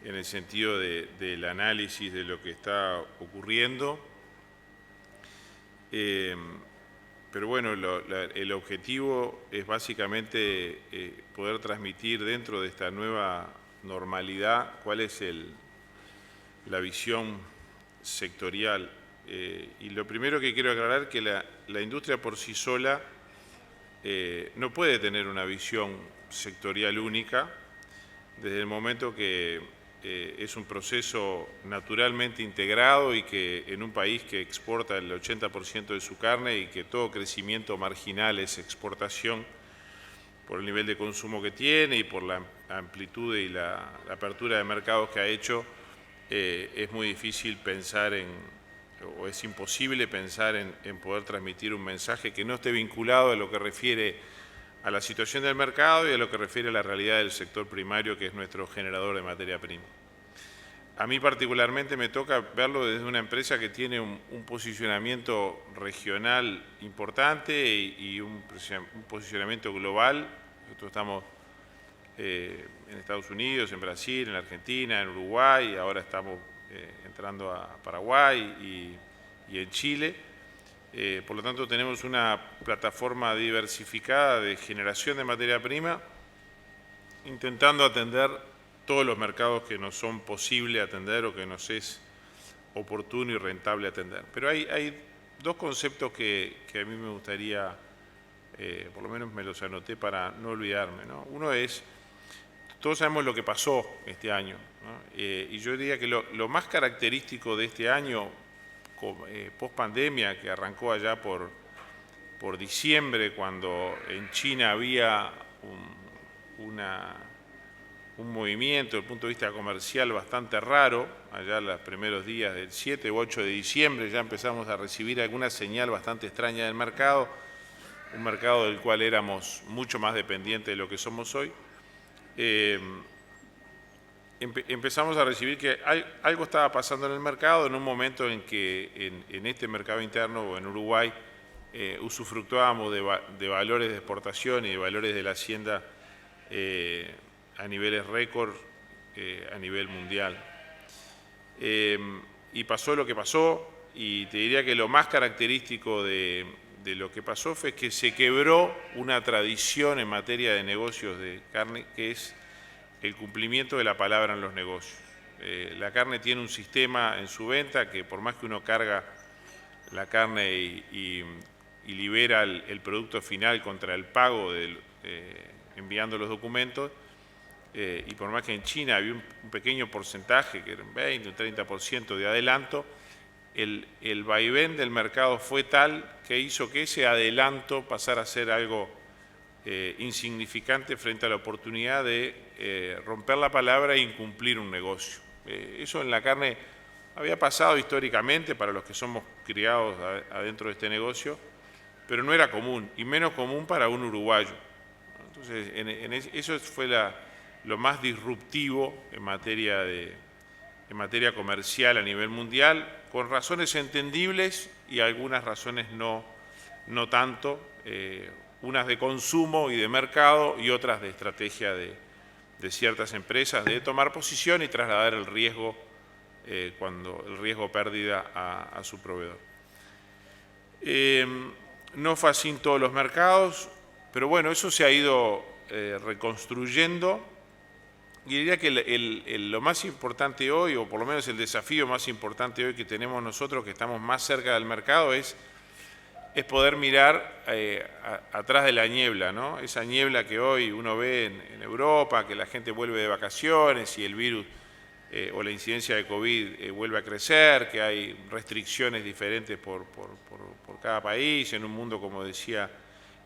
en el sentido del análisis de lo que está ocurriendo. Pero bueno, el objetivo es básicamente poder transmitir dentro de esta nueva normalidad cuál es la visión sectorial. Y lo primero que quiero aclarar es que la industria por sí sola no puede tener una visión sectorial única, desde el momento que es un proceso naturalmente integrado y que en un país que exporta el 80% de su carne y que todo crecimiento marginal es exportación por el nivel de consumo que tiene y por la amplitud y la apertura de mercados que ha hecho, es muy difícil pensar o es imposible pensar en poder transmitir un mensaje que no esté vinculado a lo que refiere a la situación del mercado y a lo que refiere a la realidad del sector primario, que es nuestro generador de materia prima. A mí particularmente me toca verlo desde una empresa que tiene un posicionamiento regional importante y un posicionamiento global. Nosotros estamos en Estados Unidos, en Brasil, en Argentina, en Uruguay, ahora estamos entrando a Paraguay y en Chile. Por lo tanto, tenemos una plataforma diversificada de generación de materia prima, intentando atender todos los mercados que nos son posible atender o que nos es oportuno y rentable atender. Pero hay dos conceptos que a mí me gustaría, por lo menos me los anoté para no olvidarme, ¿no? Uno es, todos sabemos lo que pasó este año, ¿no? Y yo diría que lo más característico de este año, post pandemia, que arrancó allá por diciembre, cuando en China había un movimiento desde el punto de vista comercial bastante raro. Allá los primeros días del 7 u 8 de diciembre ya empezamos a recibir alguna señal bastante extraña del mercado, un mercado del cual éramos mucho más dependientes de lo que somos hoy. Empezamos a recibir que algo estaba pasando en el mercado en un momento en que en este mercado interno o en Uruguay usufructuábamos de valores de exportación y de valores de la hacienda a niveles récord a nivel mundial. Y pasó lo que pasó, y te diría que lo más característico de lo que pasó fue que se quebró una tradición en materia de negocios de carne, que es el cumplimiento de la palabra en los negocios. La carne tiene un sistema en su venta que, por más que uno carga la carne y libera el producto final contra el pago enviando los documentos, y por más que en China había un pequeño porcentaje, que era un 20 o 30% de adelanto, el vaivén del mercado fue tal que hizo que ese adelanto pasara a ser algo insignificante frente a la oportunidad de romper la palabra e incumplir un negocio. Eso en la carne había pasado históricamente para los que somos criados adentro de este negocio, pero no era común, y menos común para un uruguayo. Entonces, eso fue lo más disruptivo en materia comercial a nivel mundial, con razones entendibles y algunas razones no tanto, unas de consumo y de mercado y otras de estrategia de ciertas empresas, de tomar posición y trasladar el riesgo, cuando el riesgo pérdida a su proveedor. No fue así en todos los mercados, pero bueno, eso se ha ido reconstruyendo, y diría que lo más importante hoy, o por lo menos el desafío más importante hoy que tenemos nosotros, que estamos más cerca del mercado, es poder mirar atrás de la niebla, ¿no? Esa niebla que hoy uno ve en Europa, que la gente vuelve de vacaciones y el virus o la incidencia de COVID vuelve a crecer, que hay restricciones diferentes por cada país, en un mundo, como decía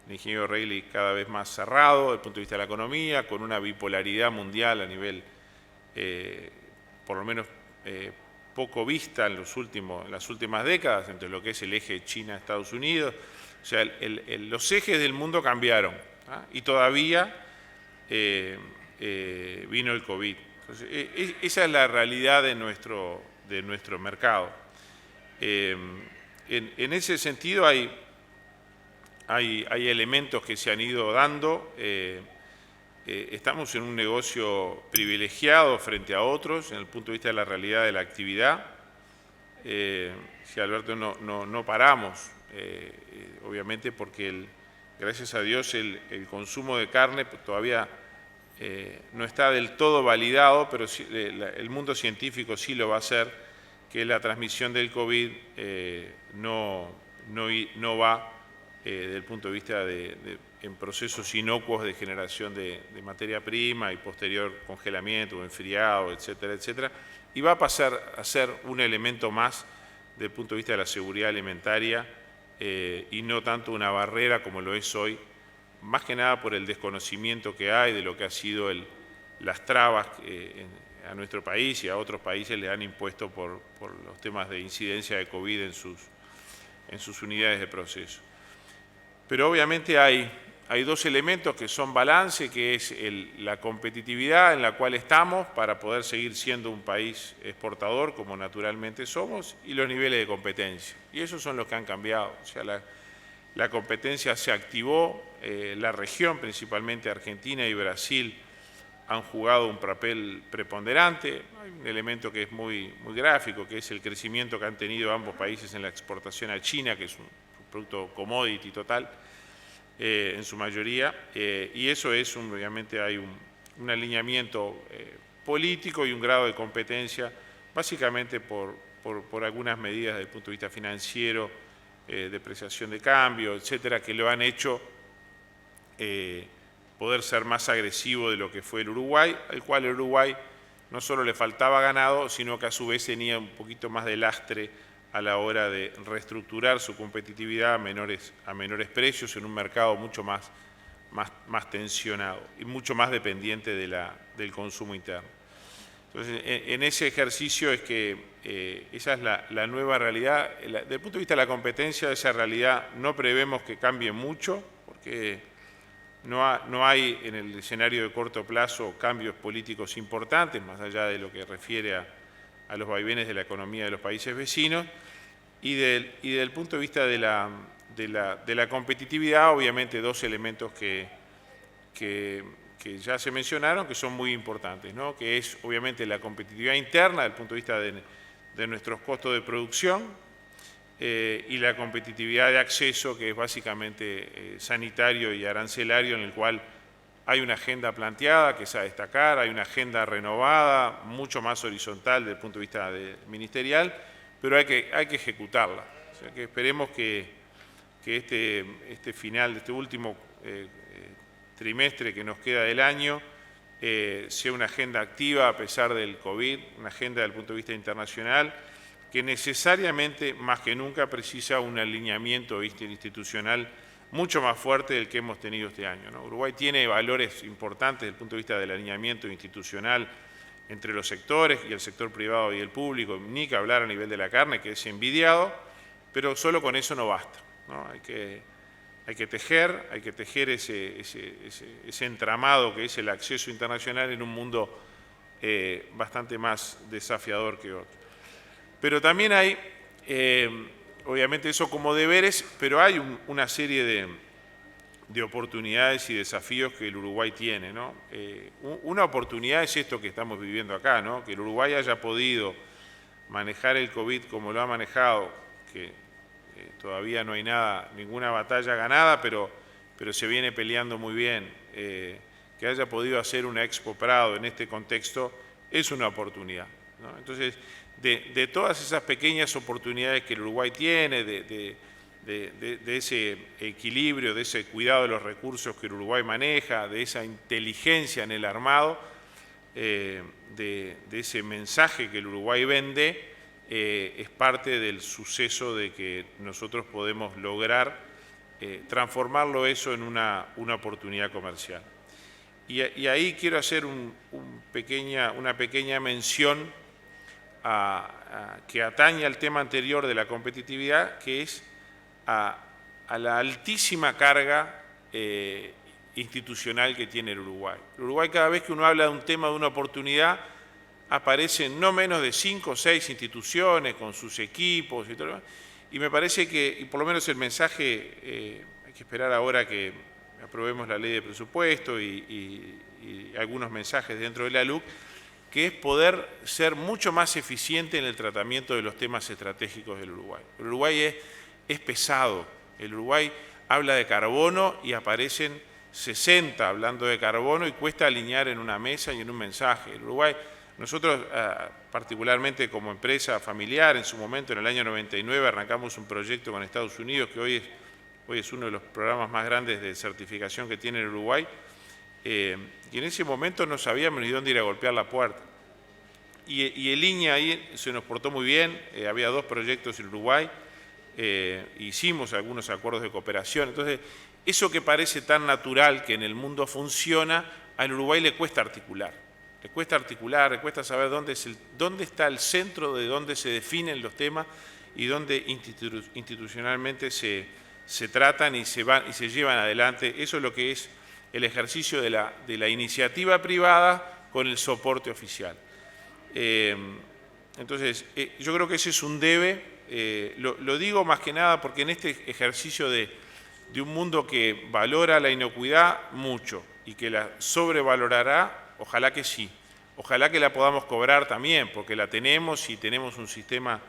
el ingeniero Reilly, cada vez más cerrado desde el punto de vista de la economía, con una bipolaridad mundial a nivel, por lo menos, poco vista en las últimas décadas, entre lo que es el eje China-Estados Unidos. O sea, los ejes del mundo cambiaron, ¿ah? Y todavía vino el COVID. Entonces, esa es la realidad de nuestro mercado. En ese sentido hay elementos que se han ido dando. Estamos en un negocio privilegiado frente a otros en el punto de vista de la realidad de la actividad. Si Alberto, no paramos, obviamente porque gracias a Dios el consumo de carne todavía no está del todo validado, pero el mundo científico sí lo va a hacer, que la transmisión del COVID no va desde el punto de vista en procesos inocuos de generación de materia prima y posterior congelamiento o enfriado, etcétera, etcétera, y va a pasar a ser un elemento más desde el punto de vista de la seguridad alimentaria y no tanto una barrera como lo es hoy, más que nada por el desconocimiento que hay de lo que ha sido las trabas a nuestro país y a otros países le han impuesto por los temas de incidencia de COVID en sus unidades de proceso. Pero obviamente hay dos elementos que son balance, que es la competitividad en la cual estamos para poder seguir siendo un país exportador como naturalmente somos, y los niveles de competencia. Y esos son los que han cambiado. O sea, la competencia se activó, la región, principalmente Argentina y Brasil, han jugado un papel preponderante. Hay un elemento que es muy gráfico, que es el crecimiento que han tenido ambos países en la exportación a China, que es un producto commodity total, en su mayoría, y eso es, obviamente, hay un alineamiento político y un grado de competencia, básicamente por algunas medidas desde el punto de vista financiero, depreciación de cambio, etcétera, que lo han hecho poder ser más agresivo de lo que fue el Uruguay, al cual el Uruguay no solo le faltaba ganado, sino que a su vez tenía un poquito más de lastre a la hora de reestructurar su competitividad a menores precios en un mercado mucho más tensionado y mucho más dependiente del consumo interno. Entonces, en ese ejercicio es que esa es la nueva realidad. Desde el punto de vista de la competencia, esa realidad no prevemos que cambie mucho, porque no hay en el escenario de corto plazo cambios políticos importantes, más allá de lo que refiere a los vaivenes de la economía de los países vecinos, y desde el punto de vista de la competitividad, obviamente dos elementos que ya se mencionaron, que son muy importantes, ¿no? Que es obviamente la competitividad interna desde el punto de vista de nuestros costos de producción y la competitividad de acceso, que es básicamente sanitario y arancelario, en el cual hay una agenda planteada que es a destacar, hay una agenda renovada, mucho más horizontal desde el punto de vista ministerial, pero hay que ejecutarla. O sea, que esperemos que este final, este último trimestre que nos queda del año sea una agenda activa a pesar del COVID, una agenda desde el punto de vista internacional, que necesariamente, más que nunca, precisa un alineamiento institucional mucho más fuerte del que hemos tenido este año, ¿no? Uruguay tiene valores importantes desde el punto de vista del alineamiento institucional entre los sectores y el sector privado y el público, ni que hablar a nivel de la carne, que es envidiado, pero solo con eso no basta, ¿no? Hay que tejer ese entramado que es el acceso internacional en un mundo bastante más desafiador que otro. Pero también hay, obviamente eso como deberes, pero hay una serie de oportunidades y desafíos que el Uruguay tiene, ¿no? Una oportunidad es esto que estamos viviendo acá, ¿no? Que el Uruguay haya podido manejar el COVID como lo ha manejado, que todavía no hay ninguna batalla ganada, pero se viene peleando muy bien. Que haya podido hacer una Expo Prado en este contexto es una oportunidad, ¿no? Entonces, de todas esas pequeñas oportunidades que el Uruguay tiene, de ese equilibrio, de ese cuidado de los recursos que el Uruguay maneja, de esa inteligencia en el armado, de ese mensaje que el Uruguay vende, es parte del suceso de que nosotros podemos lograr transformarlo eso en una oportunidad comercial. Y ahí quiero hacer una pequeña mención que atañe al tema anterior de la competitividad, que es a la altísima carga institucional que tiene el Uruguay. El Uruguay, cada vez que uno habla de un tema, de una oportunidad, aparecen no menos de 5 o 6 instituciones con sus equipos y todo. Y me parece que, y por lo menos el mensaje, hay que esperar ahora que aprobemos la ley de presupuesto y algunos mensajes dentro de la LUC, que es poder ser mucho más eficiente en el tratamiento de los temas estratégicos del Uruguay. El Uruguay es pesado. El Uruguay habla de carbono y aparecen 60 hablando de carbono y cuesta alinear en una mesa y en un mensaje. El Uruguay, nosotros particularmente como empresa familiar, en su momento en el año 99 arrancamos un proyecto con Estados Unidos que hoy es uno de los programas más grandes de certificación que tiene el Uruguay, y en ese momento no sabíamos ni dónde ir a golpear la puerta. Y el INEA ahí se nos portó muy bien, había 2 proyectos en Uruguay, hicimos algunos acuerdos de cooperación. Entonces, eso que parece tan natural que en el mundo funciona, al Uruguay le cuesta articular. Le cuesta saber dónde está el centro de dónde se definen los temas y dónde institucionalmente se tratan y se llevan adelante. Eso es lo que es el ejercicio de la iniciativa privada con el soporte oficial. Entonces, yo creo que ese es un debe, lo digo más que nada porque en este ejercicio de un mundo que valora la inocuidad mucho y que la sobrevalorará, ojalá que sí, ojalá que la podamos cobrar también, porque la tenemos y tenemos un sistema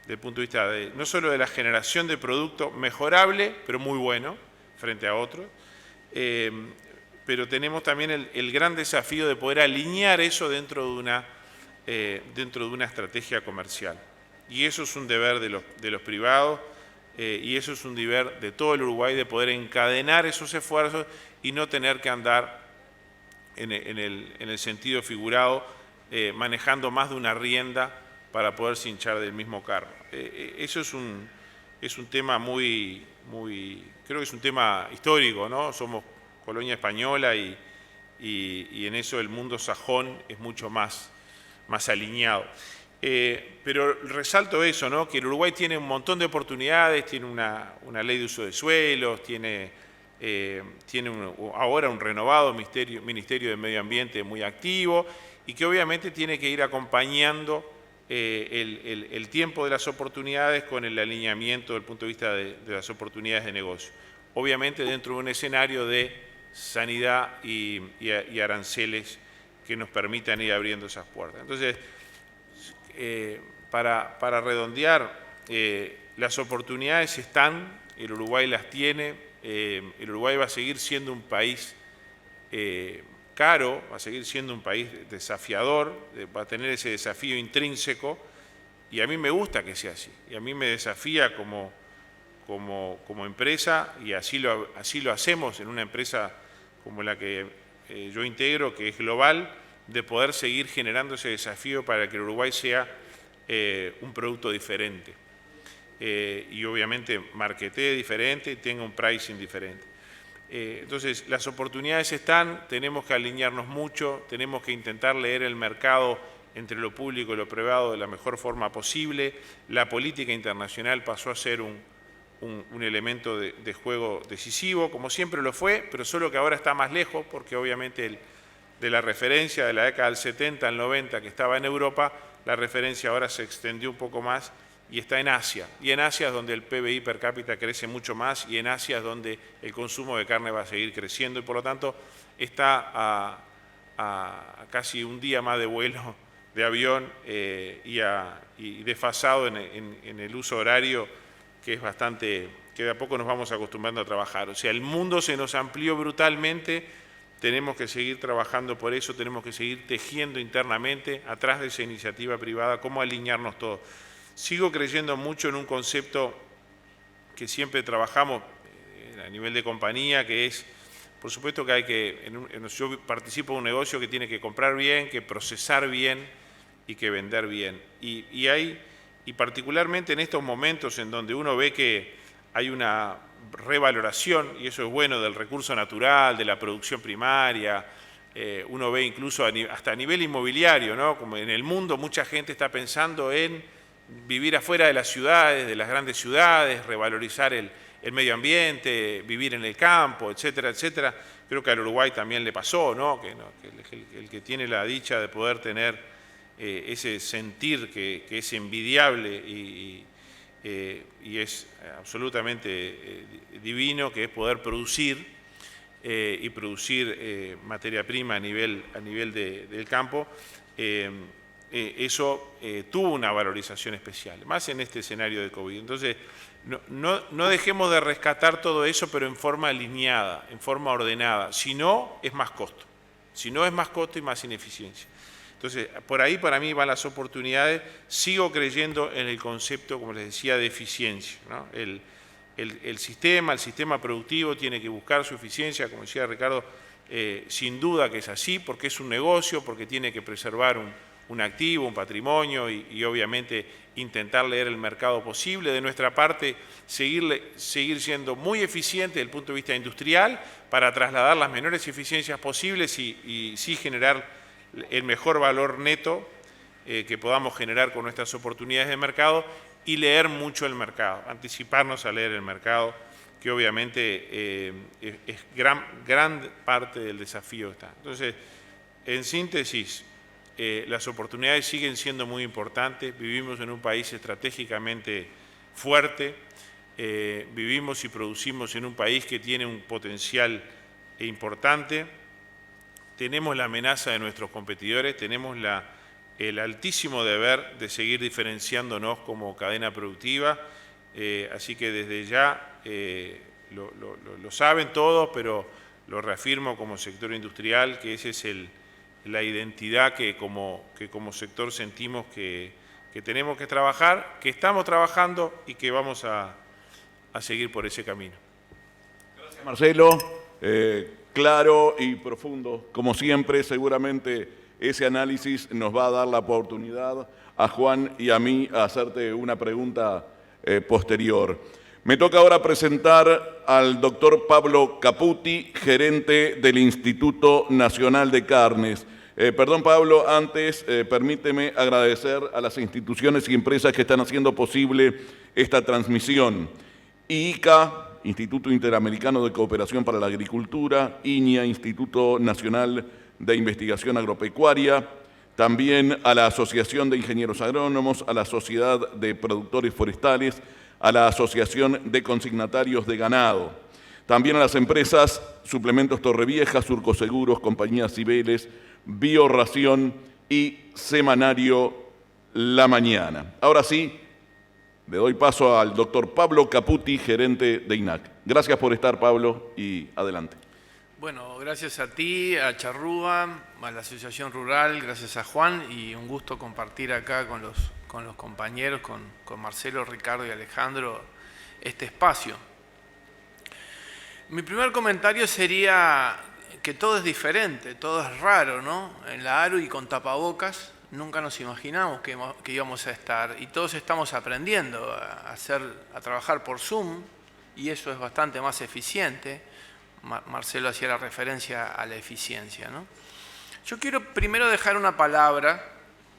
desde el punto de vista no solo de la generación de producto mejorable, pero muy bueno frente a otros, pero tenemos también el gran desafío de poder alinear eso dentro de una estrategia comercial. Y eso es un deber de los privados y eso es un deber de todo el Uruguay de poder encadenar esos esfuerzos y no tener que andar en el sentido figurado manejando más de una rienda para poder hinchar del mismo carro. Eso es un tema creo que es un tema histórico, ¿no? Somos colonia española y en eso el mundo sajón es mucho más alineado. Pero resalto eso, ¿no? Que el Uruguay tiene un montón de oportunidades, tiene una ley de uso de suelos, tiene ahora un renovado Ministerio de Medio Ambiente muy activo y que obviamente tiene que ir acompañando el tiempo de las oportunidades con el alineamiento desde el punto de vista de las oportunidades de negocio. Obviamente dentro de un escenario de sanidad y aranceles que nos permitan ir abriendo esas puertas. Entonces, para redondear, las oportunidades están, el Uruguay las tiene, el Uruguay va a seguir siendo un país caro, va a seguir siendo un país desafiador, va a tener ese desafío intrínseco y a mí me gusta que sea así, y a mí me desafía como empresa y así lo hacemos en una empresa como la que yo integro, que es global, de poder seguir generando ese desafío para que el Uruguay sea un producto diferente. Y obviamente marketee diferente y tenga un pricing diferente. Entonces, las oportunidades están, tenemos que alinearnos mucho, tenemos que intentar leer el mercado entre lo público y lo privado de la mejor forma posible. La política internacional pasó a ser un elemento de juego decisivo, como siempre lo fue, pero solo que ahora está más lejos, porque obviamente de la referencia de la década del 70 al 90 que estaba en Europa, la referencia ahora se extendió un poco más y está en Asia. Y en Asia es donde el PBI per cápita crece mucho más y en Asia es donde el consumo de carne va a seguir creciendo y por lo tanto está a casi un día más de vuelo de avión y desfasado en el uso horario, que es bastante, que de a poco nos vamos acostumbrando a trabajar. O sea, el mundo se nos amplió brutalmente, tenemos que seguir trabajando por eso, tenemos que seguir tejiendo internamente, atrás de esa iniciativa privada, cómo alinearnos todos. Sigo creyendo mucho en un concepto que siempre trabajamos a nivel de compañía, que es, por supuesto que hay que, yo participo en un negocio que tiene que comprar bien, que procesar bien y que vender bien. Y particularmente en estos momentos en donde uno ve que hay una revaloración, y eso es bueno, del recurso natural, de la producción primaria, uno ve incluso hasta a nivel inmobiliario, ¿no? Como en el mundo mucha gente está pensando en vivir afuera de las ciudades, de las grandes ciudades, revalorizar el medio ambiente, vivir en el campo, etcétera, etcétera. Creo que al Uruguay también le pasó, ¿no? Que el que tiene la dicha de poder tener ese sentir que es envidiable y es absolutamente divino, que es poder producir y producir materia prima a nivel del campo, eso tuvo una valorización especial, más en este escenario de COVID. Entonces, no dejemos de rescatar todo eso, pero en forma alineada, en forma ordenada. Si no, es más costo. Si no, es más costo y más ineficiencia. Entonces, por ahí para mí van las oportunidades. Sigo creyendo en el concepto, como les decía, de eficiencia, ¿no? El sistema productivo tiene que buscar su eficiencia, como decía Ricardo, sin duda que es así, porque es un negocio, porque tiene que preservar un activo, un patrimonio y obviamente intentar leer el mercado posible. De nuestra parte, seguir siendo muy eficiente desde el punto de vista industrial para trasladar las menores eficiencias posibles y sí generar el mejor valor neto que podamos generar con nuestras oportunidades de mercado y leer mucho el mercado, anticiparnos a leer el mercado, que obviamente es gran parte del desafío está. Entonces, en síntesis, las oportunidades siguen siendo muy importantes, vivimos en un país estratégicamente fuerte, vivimos y producimos en un país que tiene un potencial importante, tenemos la amenaza de nuestros competidores, tenemos el altísimo deber de seguir diferenciándonos como cadena productiva, así que desde ya lo saben todos, pero lo reafirmo como sector industrial, que esa es la identidad que como sector sentimos que tenemos que trabajar, que estamos trabajando y que vamos a seguir por ese camino. Gracias, Marcelo. Claro y profundo, como siempre. Seguramente ese análisis nos va a dar la oportunidad a Juan y a mí a hacerte una pregunta posterior. Me toca ahora presentar al doctor Pablo Caputi, gerente del Instituto Nacional de Carnes. Perdón, Pablo, antes permíteme agradecer a las instituciones y empresas que están haciendo posible esta transmisión. IICA, Instituto Interamericano de Cooperación para la Agricultura, INIA, Instituto Nacional de Investigación Agropecuaria, también a la Asociación de Ingenieros Agrónomos, a la Sociedad de Productores Forestales, a la Asociación de Consignatarios de Ganado, también a las empresas Suplementos Torrevieja, Surcoseguros, Compañías Cibeles, Biorración y Semanario La Mañana. Ahora sí, le doy paso al doctor Pablo Caputi, gerente de INAC. Gracias por estar, Pablo, y adelante. Bueno, gracias a ti, a Charrúa, a la Asociación Rural, gracias a Juan, y un gusto compartir acá con los compañeros, con Marcelo, Ricardo y Alejandro, este espacio. Mi primer comentario sería que todo es diferente, todo es raro, ¿no? En la ARU y con tapabocas nunca nos imaginamos que íbamos a estar, y todos estamos aprendiendo a trabajar por Zoom, y eso es bastante más eficiente. Marcelo hacía la referencia a la eficiencia, ¿no? Yo quiero primero dejar una palabra,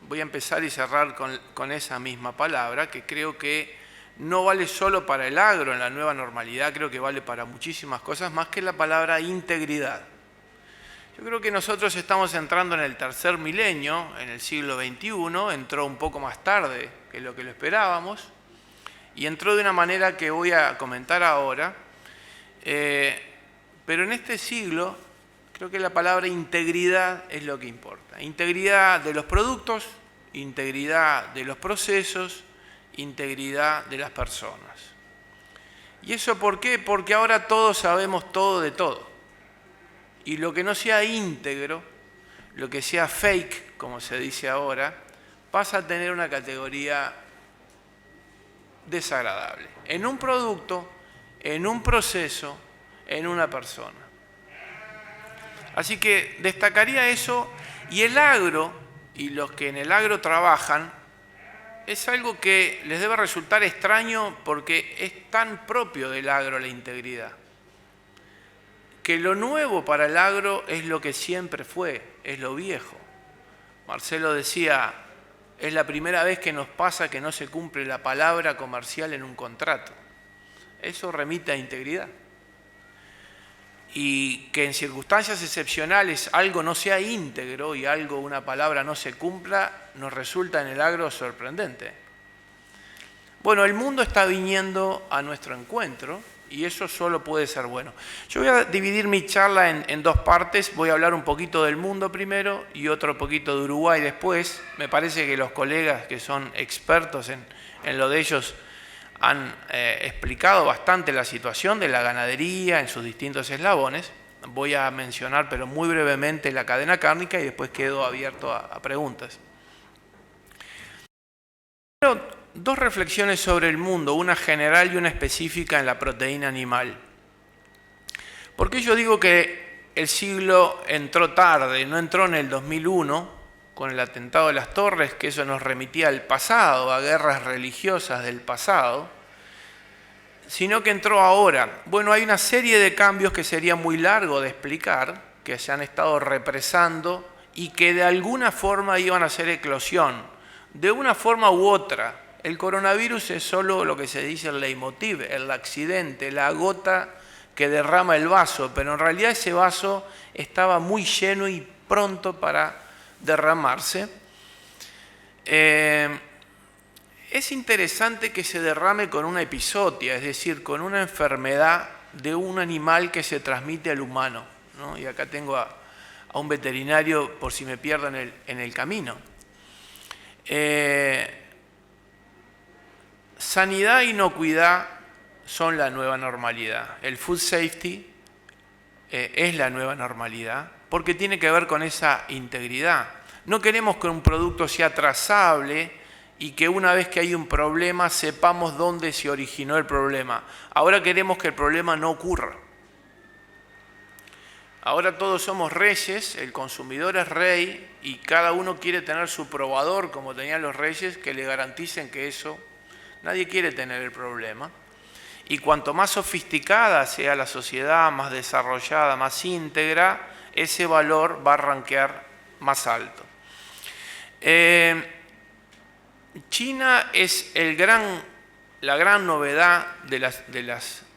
voy a empezar y cerrar con esa misma palabra, que creo que no vale solo para el agro en la nueva normalidad, creo que vale para muchísimas cosas, más que la palabra integridad. Yo creo que nosotros estamos entrando en el tercer milenio, en el siglo XXI, entró un poco más tarde que lo esperábamos, y entró de una manera que voy a comentar ahora, pero en este siglo creo que la palabra integridad es lo que importa. Integridad de los productos, integridad de los procesos, integridad de las personas. ¿Y eso por qué? Porque ahora todos sabemos todo de todo. Y lo que no sea íntegro, lo que sea fake, como se dice ahora, pasa a tener una categoría desagradable. En un producto, en un proceso, en una persona. Así que destacaría eso, y el agro, y los que en el agro trabajan, es algo que les debe resultar extraño porque es tan propio del agro la integridad. Que lo nuevo para el agro es lo que siempre fue, es lo viejo. Marcelo decía, es la primera vez que nos pasa que no se cumple la palabra comercial en un contrato. Eso remite a integridad. Y que en circunstancias excepcionales algo no sea íntegro y una palabra no se cumpla, nos resulta en el agro sorprendente. Bueno, el mundo está viniendo a nuestro encuentro y eso solo puede ser bueno. Yo voy a dividir mi charla en dos partes. Voy a hablar un poquito del mundo primero y otro poquito de Uruguay después. Me parece que los colegas que son expertos en lo de ellos han explicado bastante la situación de la ganadería en sus distintos eslabones. Voy a mencionar, pero muy brevemente, la cadena cárnica y después quedo abierto a preguntas. Pero dos reflexiones sobre el mundo, una general y una específica en la proteína animal. ¿Por qué yo digo que el siglo entró tarde? No entró en el 2001 con el atentado de las Torres, que eso nos remitía al pasado, a guerras religiosas del pasado, sino que entró ahora. Bueno, hay una serie de cambios que sería muy largo de explicar, que se han estado represando y que de alguna forma iban a hacer eclosión, de una forma u otra. El coronavirus es solo lo que se dice el leitmotiv, el accidente, la gota que derrama el vaso, pero en realidad ese vaso estaba muy lleno y pronto para derramarse. Es interesante que se derrame con una epizotia, es decir, con una enfermedad de un animal que se transmite al humano, ¿no? Y acá tengo a un veterinario por si me pierdo en el camino. Sanidad e inocuidad son la nueva normalidad. El food safety es la nueva normalidad porque tiene que ver con esa integridad. No queremos que un producto sea trazable y que una vez que hay un problema sepamos dónde se originó el problema. Ahora queremos que el problema no ocurra. Ahora todos somos reyes, el consumidor es rey y cada uno quiere tener su probador, como tenían los reyes, que le garanticen que eso, nadie quiere tener el problema. Y cuanto más sofisticada sea la sociedad, más desarrollada, más íntegra, ese valor va a rankear más alto. China es la gran novedad de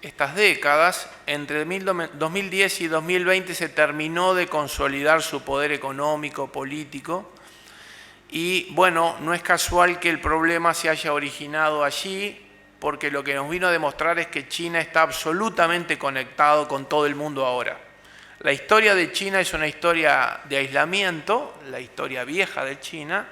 estas décadas. Entre 2010 y 2020 se terminó de consolidar su poder económico, político, y bueno, no es casual que el problema se haya originado allí, porque lo que nos vino a demostrar es que China está absolutamente conectado con todo el mundo ahora. La historia de China es una historia de aislamiento, la historia vieja de China.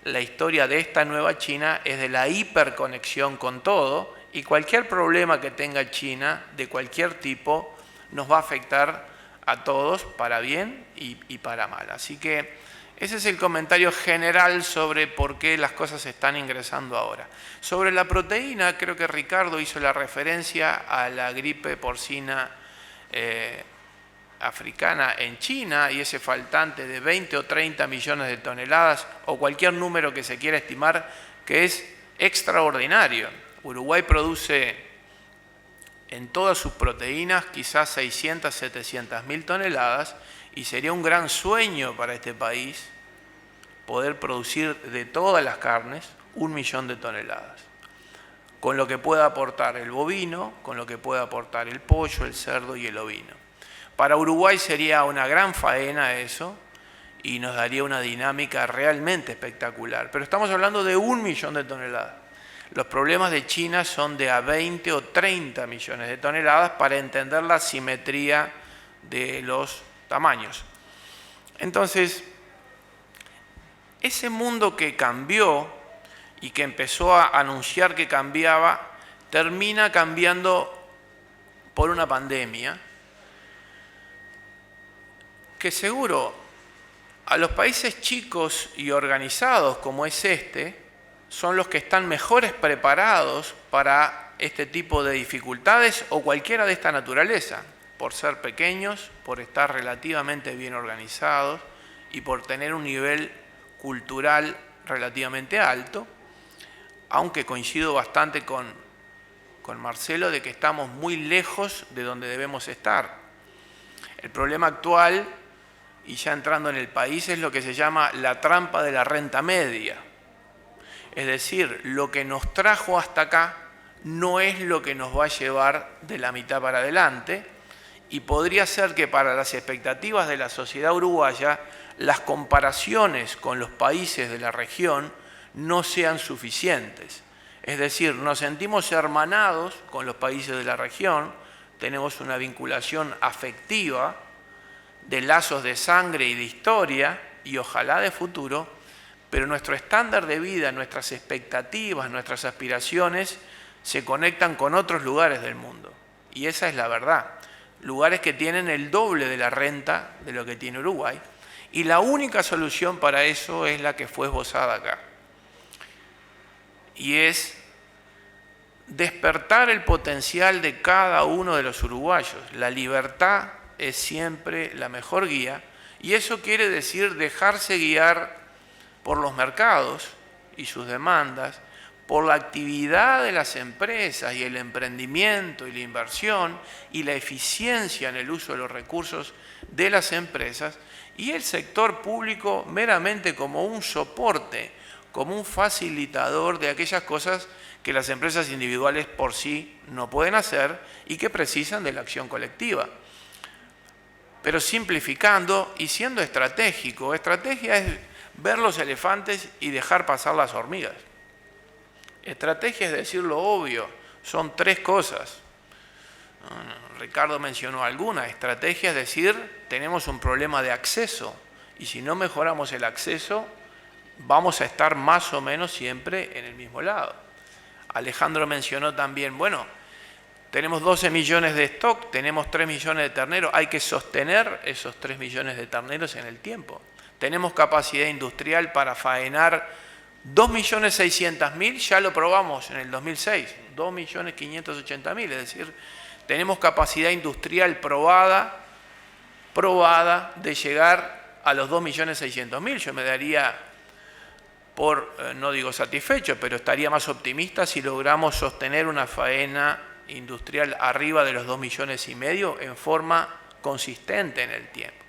La historia de esta nueva China es de la hiperconexión con todo, y cualquier problema que tenga China, de cualquier tipo, nos va a afectar a todos, para bien y para mal. Así que ese es el comentario general sobre por qué las cosas están ingresando ahora. Sobre la proteína, creo que Ricardo hizo la referencia a la gripe porcina africana en China y ese faltante de 20 o 30 millones de toneladas o cualquier número que se quiera estimar, que es extraordinario. Uruguay produce en todas sus proteínas quizás 600, 700 mil toneladas y sería un gran sueño para este país poder producir de todas las carnes 1 millón de toneladas, con lo que pueda aportar el bovino, con lo que pueda aportar el pollo, el cerdo y el ovino. Para Uruguay sería una gran faena eso y nos daría una dinámica realmente espectacular. Pero estamos hablando de 1 millón de toneladas. Los problemas de China son de a 20 o 30 millones de toneladas para entender la simetría de los tamaños. Entonces, ese mundo que cambió y que empezó a anunciar que cambiaba, termina cambiando por una pandemia que seguro a los países chicos y organizados como es este, son los que están mejores preparados para este tipo de dificultades o cualquiera de esta naturaleza, por ser pequeños, por estar relativamente bien organizados y por tener un nivel cultural relativamente alto, aunque coincido bastante con Marcelo de que estamos muy lejos de donde debemos estar. El problema actual, y ya entrando en el país, es lo que se llama la trampa de la renta media. Es decir, lo que nos trajo hasta acá no es lo que nos va a llevar de la mitad para adelante, y podría ser que para las expectativas de la sociedad uruguaya, las comparaciones con los países de la región no sean suficientes. Es decir, nos sentimos hermanados con los países de la región, tenemos una vinculación afectiva, de lazos de sangre y de historia, y ojalá de futuro, pero nuestro estándar de vida, nuestras expectativas, nuestras aspiraciones, se conectan con otros lugares del mundo. Y esa es la verdad. Lugares que tienen el doble de la renta de lo que tiene Uruguay, y la única solución para eso es la que fue esbozada acá. Y es despertar el potencial de cada uno de los uruguayos. La libertad es siempre la mejor guía, y eso quiere decir dejarse guiar por los mercados y sus demandas, por la actividad de las empresas y el emprendimiento y la inversión y la eficiencia en el uso de los recursos de las empresas, y el sector público meramente como un soporte, como un facilitador de aquellas cosas que las empresas individuales por sí no pueden hacer y que precisan de la acción colectiva. Pero simplificando y siendo estratégico, estrategia es ver los elefantes y dejar pasar las hormigas. Estrategia es decir lo obvio, son 3 cosas. Ricardo mencionó alguna. Estrategia es decir, tenemos un problema de acceso, y si no mejoramos el acceso, vamos a estar más o menos siempre en el mismo lado. Alejandro mencionó también, bueno, tenemos 12 millones de stock, tenemos 3 millones de terneros, hay que sostener esos 3 millones de terneros en el tiempo. Tenemos capacidad industrial para faenar 2.600.000, ya lo probamos en el 2006, 2.580.000, es decir, tenemos capacidad industrial probada de llegar a los 2.600.000. Yo me daría por, no digo satisfecho, pero estaría más optimista si logramos sostener una faena industrial arriba de los 2,5 millones en forma consistente en el tiempo.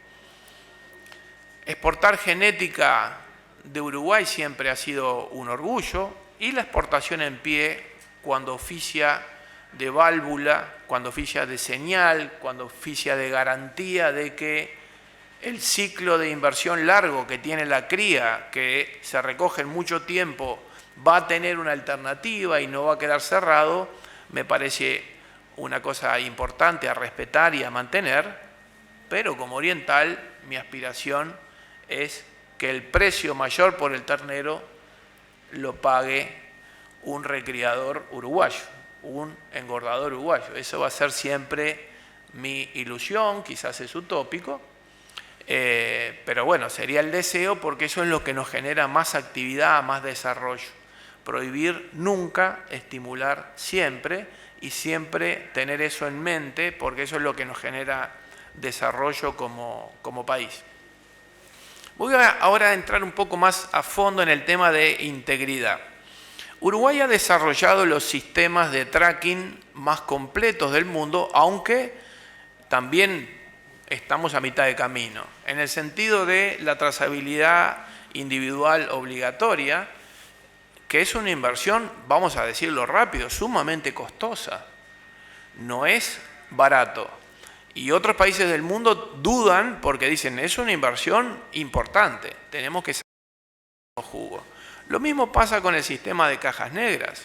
Exportar genética de Uruguay siempre ha sido un orgullo, y la exportación en pie, cuando oficia de válvula, cuando oficia de señal, cuando oficia de garantía de que el ciclo de inversión largo que tiene la cría, que se recoge en mucho tiempo, va a tener una alternativa y no va a quedar cerrado, me parece una cosa importante a respetar y a mantener, pero como oriental mi aspiración es que el precio mayor por el ternero lo pague un recriador uruguayo, un engordador uruguayo. Eso va a ser siempre mi ilusión, quizás es utópico, pero bueno, sería el deseo, porque eso es lo que nos genera más actividad, más desarrollo. Prohibir nunca, estimular siempre, y siempre tener eso en mente, porque eso es lo que nos genera desarrollo como país. Voy ahora a entrar un poco más a fondo en el tema de integridad. Uruguay ha desarrollado los sistemas de tracking más completos del mundo, aunque también estamos a mitad de camino, en el sentido de la trazabilidad individual obligatoria, que es una inversión, vamos a decirlo rápido, sumamente costosa. No es barato. Y otros países del mundo dudan porque dicen, es una inversión importante, tenemos que sacar jugo. Lo mismo pasa con el sistema de cajas negras.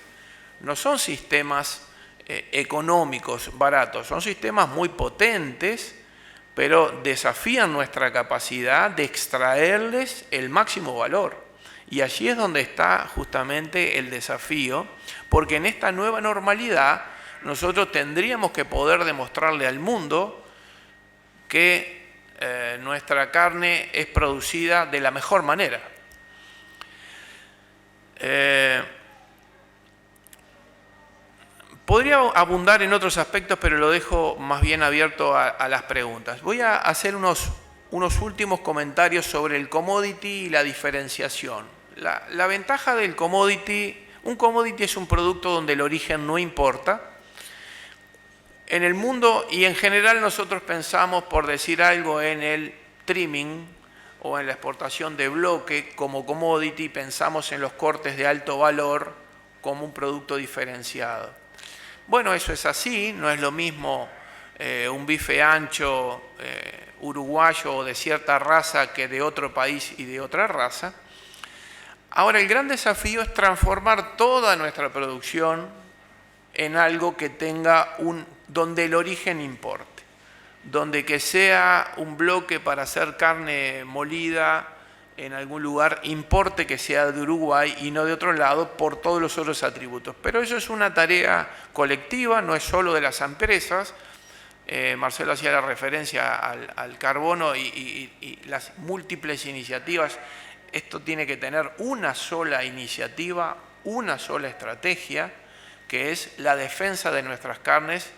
No son sistemas económicos baratos, son sistemas muy potentes, pero desafían nuestra capacidad de extraerles el máximo valor. Y allí es donde está justamente el desafío, porque en esta nueva normalidad nosotros tendríamos que poder demostrarle al mundo que nuestra carne es producida de la mejor manera. Podría abundar en otros aspectos, pero lo dejo más bien abierto a las preguntas. Voy a hacer unos últimos comentarios sobre el commodity y la diferenciación. La ventaja del commodity, un commodity es un producto donde el origen no importa. En el mundo y en general nosotros pensamos, por decir algo, en el trimming o en la exportación de bloque como commodity, pensamos en los cortes de alto valor como un producto diferenciado. Bueno, eso es así, no es lo mismo un bife ancho uruguayo o de cierta raza que de otro país y de otra raza. Ahora, el gran desafío es transformar toda nuestra producción en algo que tenga donde el origen importe, donde que sea un bloque para hacer carne molida en algún lugar, importe que sea de Uruguay y no de otro lado por todos los otros atributos. Pero eso es una tarea colectiva, no es solo de las empresas. Marcelo hacía la referencia al carbono y las múltiples iniciativas. Esto tiene que tener una sola iniciativa, una sola estrategia, que es la defensa de nuestras carnes,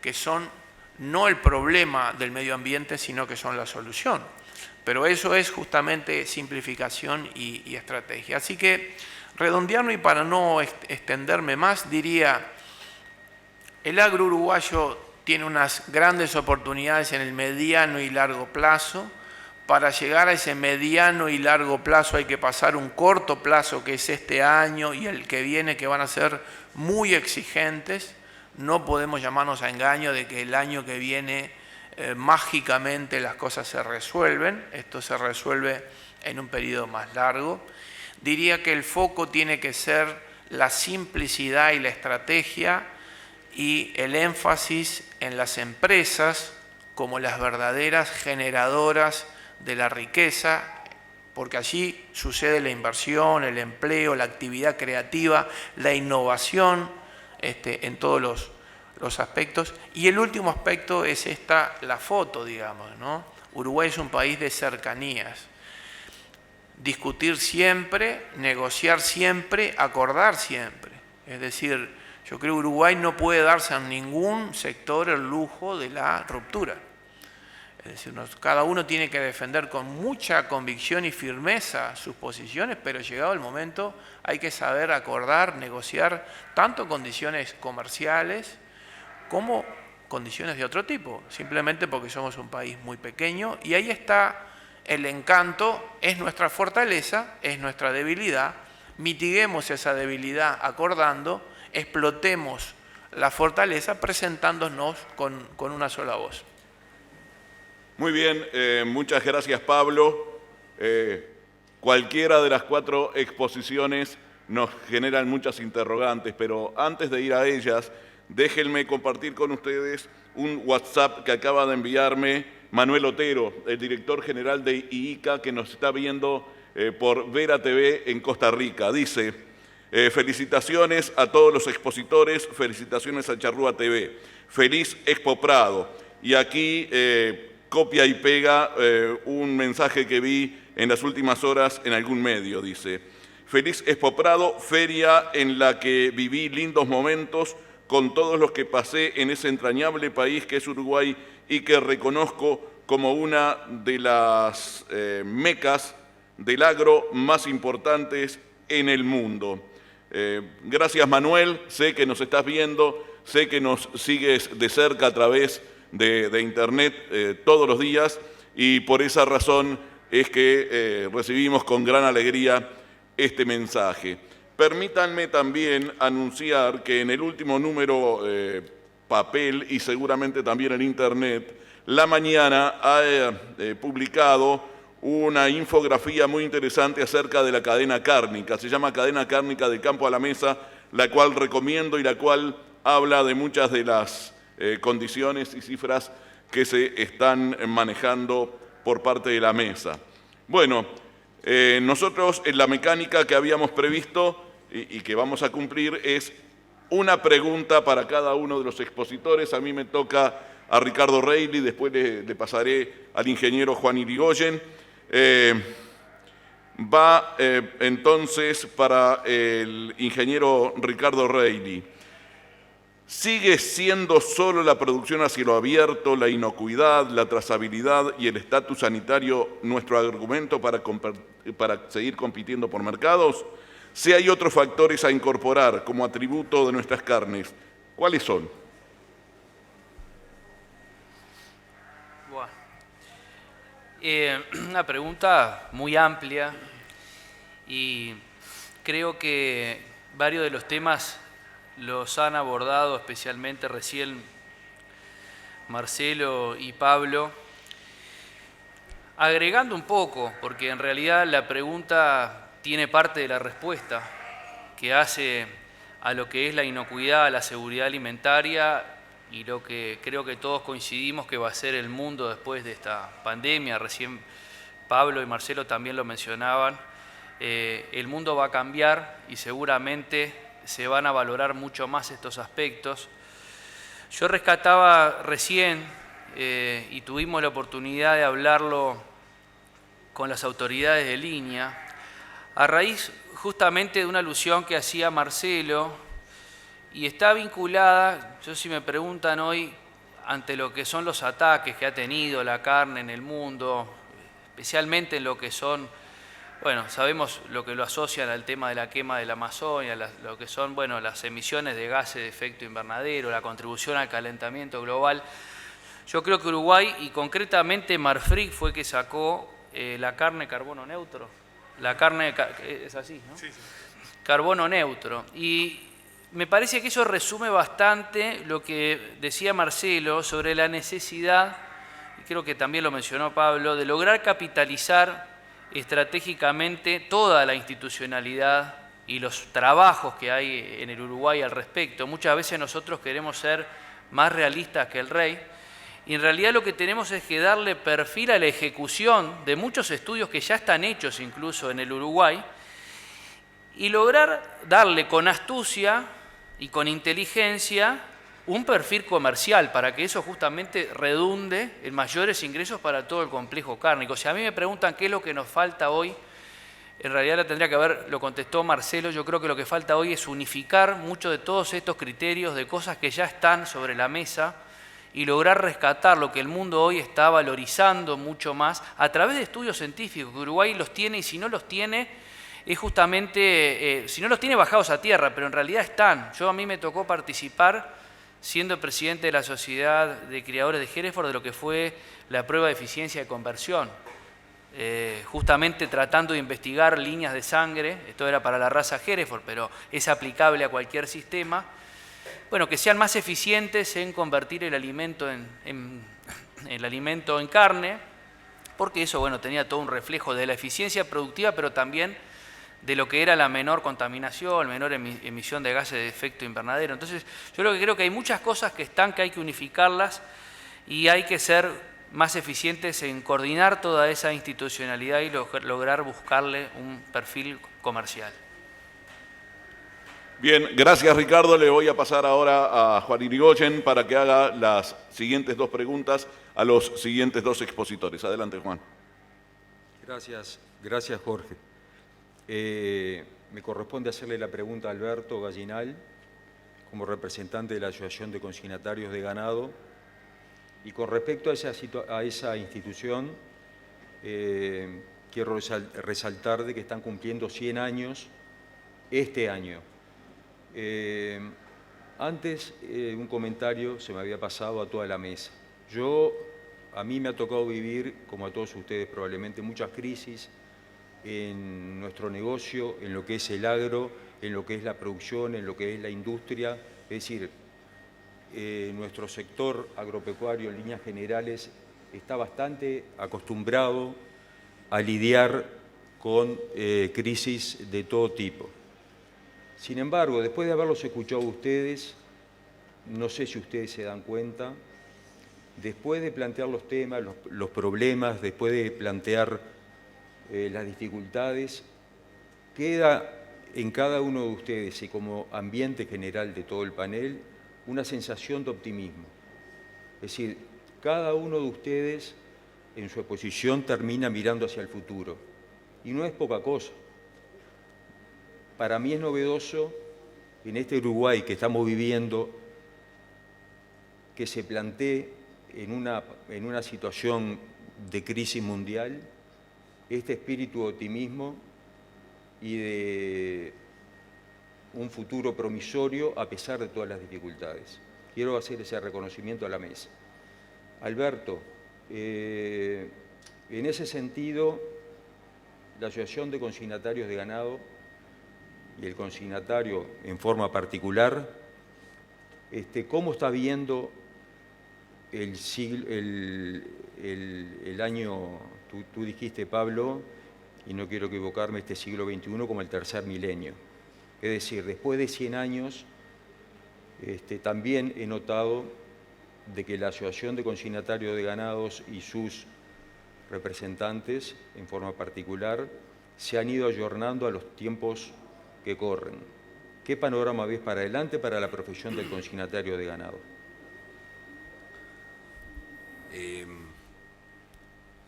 que son no el problema del medio ambiente, sino que son la solución. Pero eso es justamente simplificación y estrategia. Así que, redondeando y para no extenderme más, diría, el agro uruguayo tiene unas grandes oportunidades en el mediano y largo plazo. Para llegar a ese mediano y largo plazo hay que pasar un corto plazo, que es este año y el que viene, que van a ser muy exigentes. No podemos llamarnos a engaño de que el año que viene mágicamente las cosas se resuelven. Esto se resuelve en un periodo más largo. Diría que el foco tiene que ser la simplicidad y la estrategia y el énfasis en las empresas como las verdaderas generadoras de la riqueza, porque allí sucede la inversión, el empleo, la actividad creativa, la innovación en todos los aspectos. Y el último aspecto es la foto, digamos, ¿no? Uruguay es un país de cercanías. Discutir siempre, negociar siempre, acordar siempre. Es decir, yo creo que Uruguay no puede darse a ningún sector el lujo de la ruptura. Es decir, cada uno tiene que defender con mucha convicción y firmeza sus posiciones, pero llegado el momento hay que saber acordar, negociar tanto condiciones comerciales como condiciones de otro tipo, simplemente porque somos un país muy pequeño y ahí está el encanto, es nuestra fortaleza, es nuestra debilidad. Mitiguemos esa debilidad acordando, explotemos la fortaleza presentándonos con una sola voz. Muy bien, muchas gracias, Pablo. Cualquiera de las 4 exposiciones nos generan muchas interrogantes, pero antes de ir a ellas, déjenme compartir con ustedes un WhatsApp que acaba de enviarme Manuel Otero, el director general de IICA, que nos está viendo por Vera TV en Costa Rica. Dice, felicitaciones a todos los expositores, felicitaciones a Charrúa TV. Feliz Expo Prado. Y aquí copia y pega un mensaje que vi en las últimas horas en algún medio. Dice, feliz Expo Prado, feria en la que viví lindos momentos con todos los que pasé en ese entrañable país que es Uruguay y que reconozco como una de las mecas del agro más importantes en el mundo. Gracias, Manuel, sé que nos estás viendo, sé que nos sigues de cerca a través de internet todos los días, y por esa razón es que recibimos con gran alegría este mensaje. Permítanme también anunciar que en el último número papel y seguramente también en internet, La Mañana ha publicado una infografía muy interesante acerca de la cadena cárnica. Se llama Cadena Cárnica de Campo a la Mesa, la cual recomiendo y la cual habla de muchas de las condiciones y cifras que se están manejando por parte de la mesa. Bueno, nosotros en la mecánica que habíamos previsto y que vamos a cumplir es una pregunta para cada uno de los expositores. A mí me toca a Ricardo Reilly, después le pasaré al ingeniero Juan Irigoyen. Entonces para el ingeniero Ricardo Reilly. ¿Sigue siendo solo la producción a cielo abierto, la inocuidad, la trazabilidad y el estatus sanitario nuestro argumento para seguir compitiendo por mercados? Si hay otros factores a incorporar como atributo de nuestras carnes, ¿cuáles son? Una pregunta muy amplia y creo que varios de los temas los han abordado especialmente recién Marcelo y Pablo, agregando un poco, porque en realidad la pregunta tiene parte de la respuesta que hace a lo que es la inocuidad, la seguridad alimentaria y lo que creo que todos coincidimos que va a ser el mundo después de esta pandemia. Recién Pablo y Marcelo también lo mencionaban. El mundo va a cambiar y seguramente se van a valorar mucho más estos aspectos. Yo rescataba recién, y tuvimos la oportunidad de hablarlo con las autoridades de línea, a raíz justamente de una alusión que hacía Marcelo, y está vinculada, si me preguntan hoy, ante lo que son los ataques que ha tenido la carne en el mundo, especialmente en lo que son, bueno, sabemos lo que lo asocian al tema de la quema de la Amazonia, lo que son, bueno, las emisiones de gases de efecto invernadero, la contribución al calentamiento global. Yo creo que Uruguay, y concretamente Marfrig, fue que sacó la carne carbono neutro. La carne, es así, ¿no? Sí, sí. Carbono neutro. Y me parece que eso resume bastante lo que decía Marcelo sobre la necesidad, y creo que también lo mencionó Pablo, de lograr capitalizar estratégicamente toda la institucionalidad y los trabajos que hay en el Uruguay al respecto. Muchas veces nosotros queremos ser más realistas que el rey, y en realidad lo que tenemos es que darle perfil a la ejecución de muchos estudios que ya están hechos incluso en el Uruguay, y lograr darle con astucia y con inteligencia un perfil comercial para que eso justamente redunde en mayores ingresos para todo el complejo cárnico. Si a mí me preguntan qué es lo que nos falta hoy, en realidad lo contestó Marcelo. Yo creo que lo que falta hoy es unificar muchos de todos estos criterios de cosas que ya están sobre la mesa y lograr rescatar lo que el mundo hoy está valorizando mucho más a través de estudios científicos, que Uruguay los tiene, y si no los tiene, es justamente, si no los tiene bajados a tierra, pero en realidad están. A mí me tocó participar, siendo presidente de la Sociedad de Criadores de Hereford, de lo que fue la prueba de eficiencia de conversión, justamente tratando de investigar líneas de sangre. Esto era para la raza Hereford, pero es aplicable a cualquier sistema, bueno, que sean más eficientes en convertir el alimento en carne, porque eso, bueno, tenía todo un reflejo de la eficiencia productiva, pero también de lo que era la menor contaminación, menor emisión de gases de efecto invernadero. Entonces, yo creo que hay muchas cosas que hay que unificarlas y hay que ser más eficientes en coordinar toda esa institucionalidad y lograr buscarle un perfil comercial. Bien, gracias Ricardo. Le voy a pasar ahora a Juan Irigoyen para que haga las siguientes dos preguntas a los siguientes dos expositores. Adelante, Juan. Gracias Jorge. Me corresponde hacerle la pregunta a Alberto Gallinal, como representante de la Asociación de Consignatarios de Ganado. Y con respecto a esa institución, quiero resaltar de que están cumpliendo 100 años este año. Antes, un comentario se me había pasado a toda la mesa. A mí me ha tocado vivir, como a todos ustedes probablemente, muchas crisis en nuestro negocio, en lo que es el agro, en lo que es la producción, en lo que es la industria. Es decir, nuestro sector agropecuario en líneas generales está bastante acostumbrado a lidiar con crisis de todo tipo. Sin embargo, después de haberlos escuchado a ustedes, no sé si ustedes se dan cuenta, después de plantear los temas, los problemas, después de plantear las dificultades, queda en cada uno de ustedes y como ambiente general de todo el panel una sensación de optimismo. Es decir, cada uno de ustedes en su exposición termina mirando hacia el futuro y no es poca cosa. Para mí es novedoso en este Uruguay que estamos viviendo que se plantee en una situación de crisis mundial este espíritu de optimismo y de un futuro promisorio a pesar de todas las dificultades. Quiero hacer ese reconocimiento a la mesa. Alberto, en ese sentido, la Asociación de Consignatarios de Ganado y el consignatario en forma particular, ¿cómo está viendo el año, tú dijiste, Pablo, y no quiero equivocarme, este siglo XXI como el tercer milenio? Es decir, después de 100 años, también he notado de que la Asociación de Consignatarios de Ganados y sus representantes, en forma particular, se han ido ayornando a los tiempos que corren. ¿Qué panorama ves para adelante para la profesión del consignatario de ganado?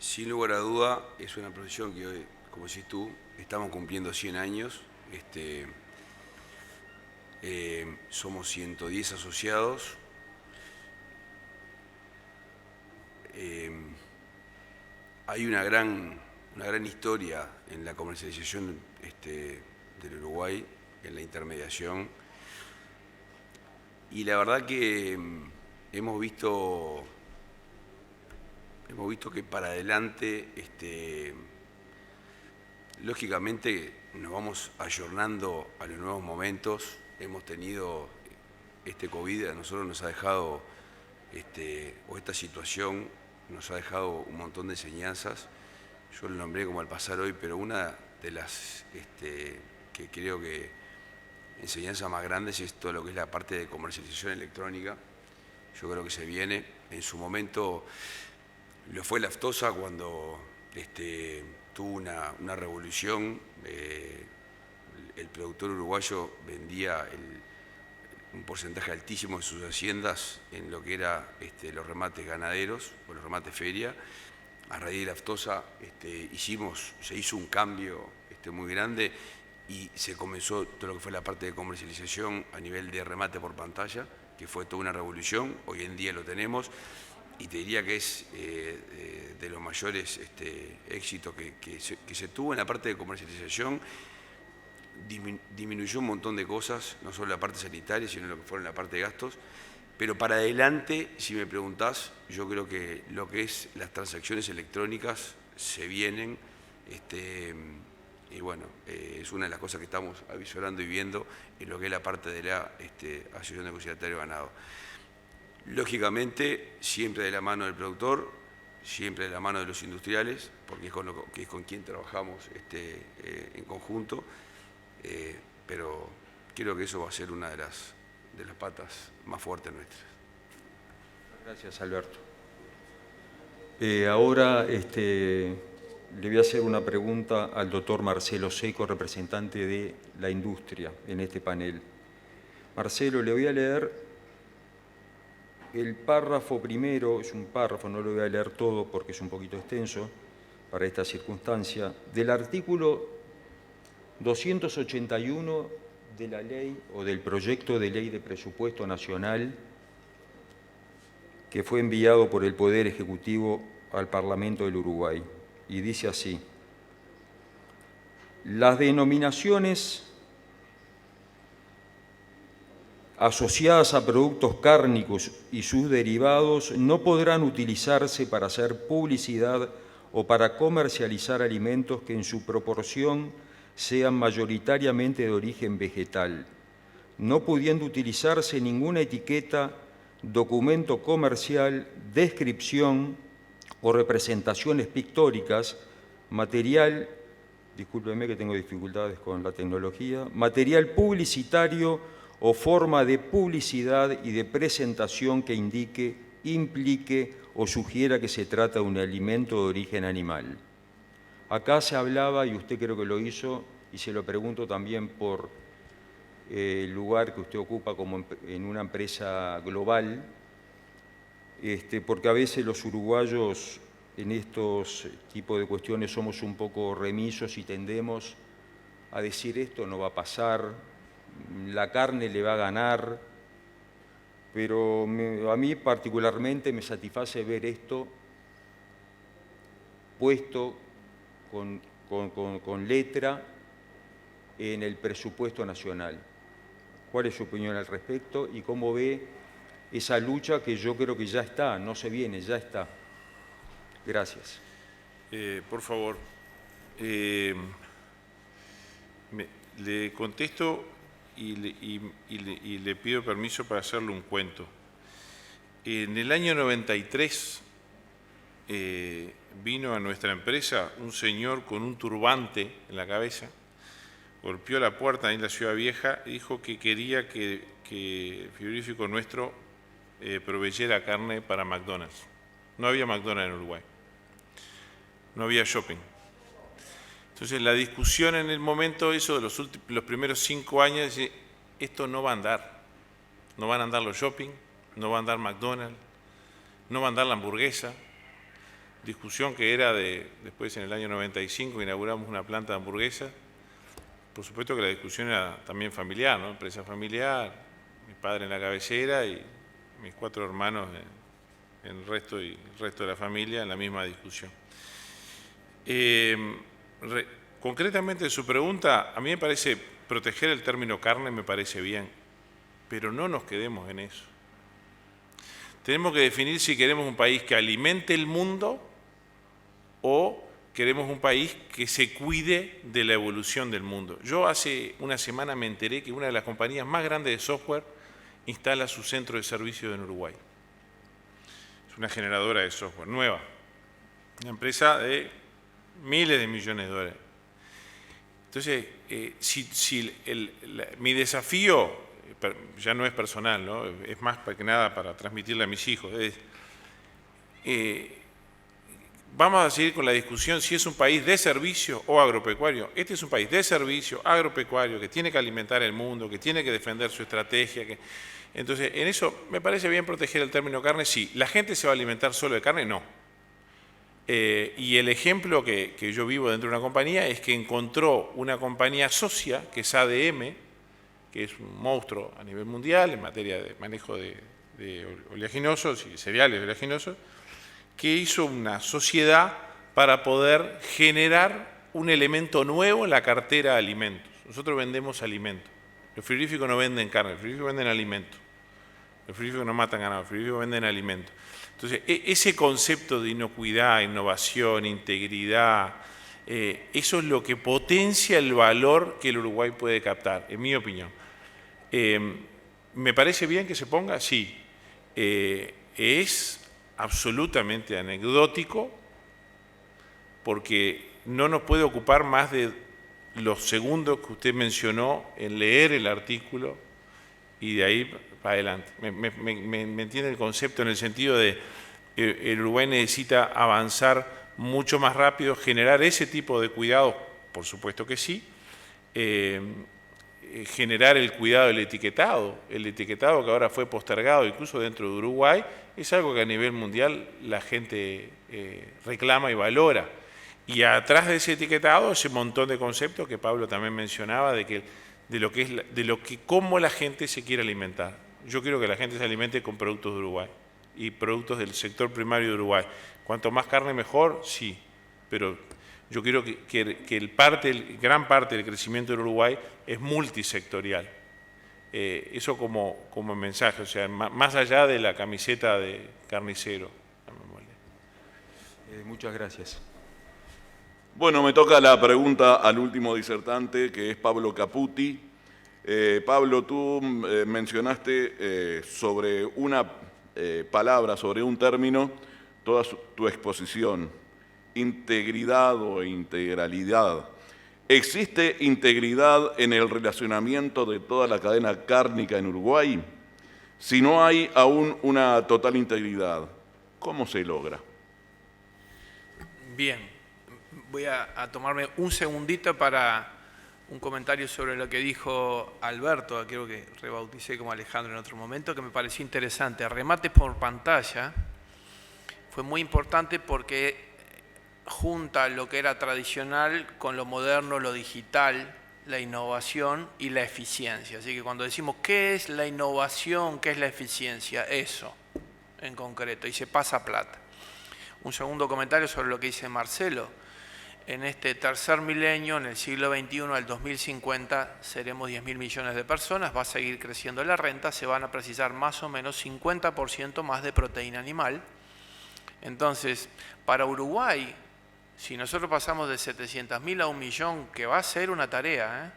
Sin lugar a duda, es una profesión que hoy, como decís tú, estamos cumpliendo 100 años. Somos 110 asociados. Hay una gran historia en la comercialización del Uruguay, en la intermediación. Y la verdad que hemos visto que para adelante, lógicamente nos vamos ayornando a los nuevos momentos. Hemos tenido este COVID, a nosotros nos ha dejado, o esta situación nos ha dejado un montón de enseñanzas. Yo lo nombré como al pasar hoy, pero una de las que creo que enseñanzas más grandes es todo lo que es la parte de comercialización electrónica. Yo creo que se viene. En su momento lo fue la aftosa cuando tuvo una revolución. El productor uruguayo vendía un porcentaje altísimo de sus haciendas en lo que era los remates ganaderos o los remates feria. A raíz de la aftosa se hizo un cambio muy grande y se comenzó todo lo que fue la parte de comercialización a nivel de remate por pantalla, que fue toda una revolución. Hoy en día lo tenemos y te diría que es de los mayores éxitos que se tuvo en la parte de comercialización. Disminuyó un montón de cosas, no solo la parte sanitaria, sino lo que fueron la parte de gastos. Pero para adelante, si me preguntás, yo creo que lo que es las transacciones electrónicas se vienen, y bueno, es una de las cosas que estamos avisorando y viendo en lo que es la parte de la Asociación de Consignatarios de Ganado. Lógicamente, siempre de la mano del productor, siempre de la mano de los industriales, porque es con quien trabajamos en conjunto, pero creo que eso va a ser una de las patas más fuertes nuestras. Gracias, Alberto. Ahora le voy a hacer una pregunta al doctor Marcelo Seco, representante de la industria en este panel. Marcelo, le voy a leer el párrafo primero, es un párrafo, no lo voy a leer todo porque es un poquito extenso para esta circunstancia, del artículo 281 de la ley o del proyecto de ley de presupuesto nacional que fue enviado por el Poder Ejecutivo al Parlamento del Uruguay. Y dice así: las denominaciones asociadas a productos cárnicos y sus derivados no podrán utilizarse para hacer publicidad o para comercializar alimentos que en su proporción sean mayoritariamente de origen vegetal, no pudiendo utilizarse ninguna etiqueta, documento comercial, descripción o representaciones pictóricas, material, discúlpeme que tengo dificultades con la tecnología, material publicitario o forma de publicidad y de presentación que indique, implique o sugiera que se trata de un alimento de origen animal. Acá se hablaba, y usted creo que lo hizo, y se lo pregunto también por el lugar que usted ocupa como en una empresa global, porque a veces los uruguayos en estos tipos de cuestiones somos un poco remisos y tendemos a decir esto no va a pasar, la carne le va a ganar, pero a mí particularmente me satisface ver esto puesto con letra en el presupuesto nacional. ¿Cuál es su opinión al respecto y cómo ve esa lucha que yo creo que ya está, no se viene, ya está? Gracias. Por favor, le contesto y le pido permiso para hacerle un cuento. En el año 93 vino a nuestra empresa un señor con un turbante en la cabeza, golpeó la puerta en la Ciudad Vieja y dijo que quería que el frigorífico nuestro proveyera carne para McDonald's. No había McDonald's en Uruguay, no había shopping. Entonces la discusión en el momento, eso de los primeros 5 años, dice, esto no va a andar. No van a andar los shopping, no va a andar McDonald's, no va a andar la hamburguesa. Discusión que era después en el año 95 inauguramos una planta de hamburguesas. Por supuesto que la discusión era también familiar, ¿no? Empresa familiar, mi padre en la cabecera y mis 4 hermanos en el resto de la familia en la misma discusión. Concretamente su pregunta, a mí me parece proteger el término carne me parece bien, pero no nos quedemos en eso. Tenemos que definir si queremos un país que alimente el mundo o queremos un país que se cuide de la evolución del mundo. Yo hace una semana me enteré que una de las compañías más grandes de software instala su centro de servicio en Uruguay. Es una generadora de software nueva, una empresa de miles de millones de dólares. Entonces, mi desafío, ya no es personal, ¿no? Es más que nada para transmitirle a mis hijos, vamos a seguir con la discusión si es un país de servicio o agropecuario. Este es un país de servicio, agropecuario, que tiene que alimentar el mundo, que tiene que defender su estrategia. Entonces, en eso me parece bien proteger el término carne, sí. ¿La gente se va a alimentar solo de carne? No. Y el ejemplo que yo vivo dentro de una compañía es que encontró una compañía socia, que es ADM, que es un monstruo a nivel mundial en materia de manejo de oleaginosos y cereales oleaginosos, que hizo una sociedad para poder generar un elemento nuevo en la cartera de alimentos. Nosotros vendemos alimentos. Los frigoríficos no venden carne, los frigoríficos venden alimentos. Los frigoríficos no matan ganado, los frigoríficos venden alimentos. Entonces, ese concepto de inocuidad, innovación, integridad, eso es lo que potencia el valor que el Uruguay puede captar, en mi opinión. ¿Me parece bien que se ponga? Sí. Es absolutamente anecdótico porque no nos puede ocupar más de los segundos que usted mencionó en leer el artículo y de ahí para adelante. ¿Me entiende el concepto en el sentido de el Uruguay necesita avanzar mucho más rápido, generar ese tipo de cuidados? Por supuesto que sí. Generar el cuidado del etiquetado. El etiquetado que ahora fue postergado incluso dentro de Uruguay es algo que a nivel mundial la gente reclama y valora. Y atrás de ese etiquetado, ese montón de conceptos que Pablo también mencionaba, de que cómo la gente se quiere alimentar. Yo quiero que la gente se alimente con productos de Uruguay y productos del sector primario de Uruguay. Cuanto más carne mejor, sí, pero yo quiero que gran parte del crecimiento del Uruguay es multisectorial. Eso como mensaje, o sea, más allá de la camiseta de carnicero. Muchas gracias. Bueno, me toca la pregunta al último disertante, que es Pablo Caputi. Pablo, tú mencionaste sobre una palabra, sobre un término, toda tu exposición, integridad o integralidad. ¿Existe integridad en el relacionamiento de toda la cadena cárnica en Uruguay? Si no hay aún una total integridad, ¿cómo se logra? Bien, voy a tomarme un segundito para un comentario sobre lo que dijo Alberto, creo que rebauticé como Alejandro en otro momento, que me pareció interesante. Remate por pantalla fue muy importante porque junta lo que era tradicional con lo moderno, lo digital, la innovación y la eficiencia. Así que cuando decimos ¿qué es la innovación? ¿Qué es la eficiencia? Eso, en concreto, y se pasa plata. Un segundo comentario sobre lo que dice Marcelo. En este tercer milenio, en el siglo XXI, al 2050, seremos 10.000 millones de personas, va a seguir creciendo la renta, se van a precisar más o menos 50% más de proteína animal. Entonces, para Uruguay, si nosotros pasamos de 700.000 a 1 millón, que va a ser una tarea,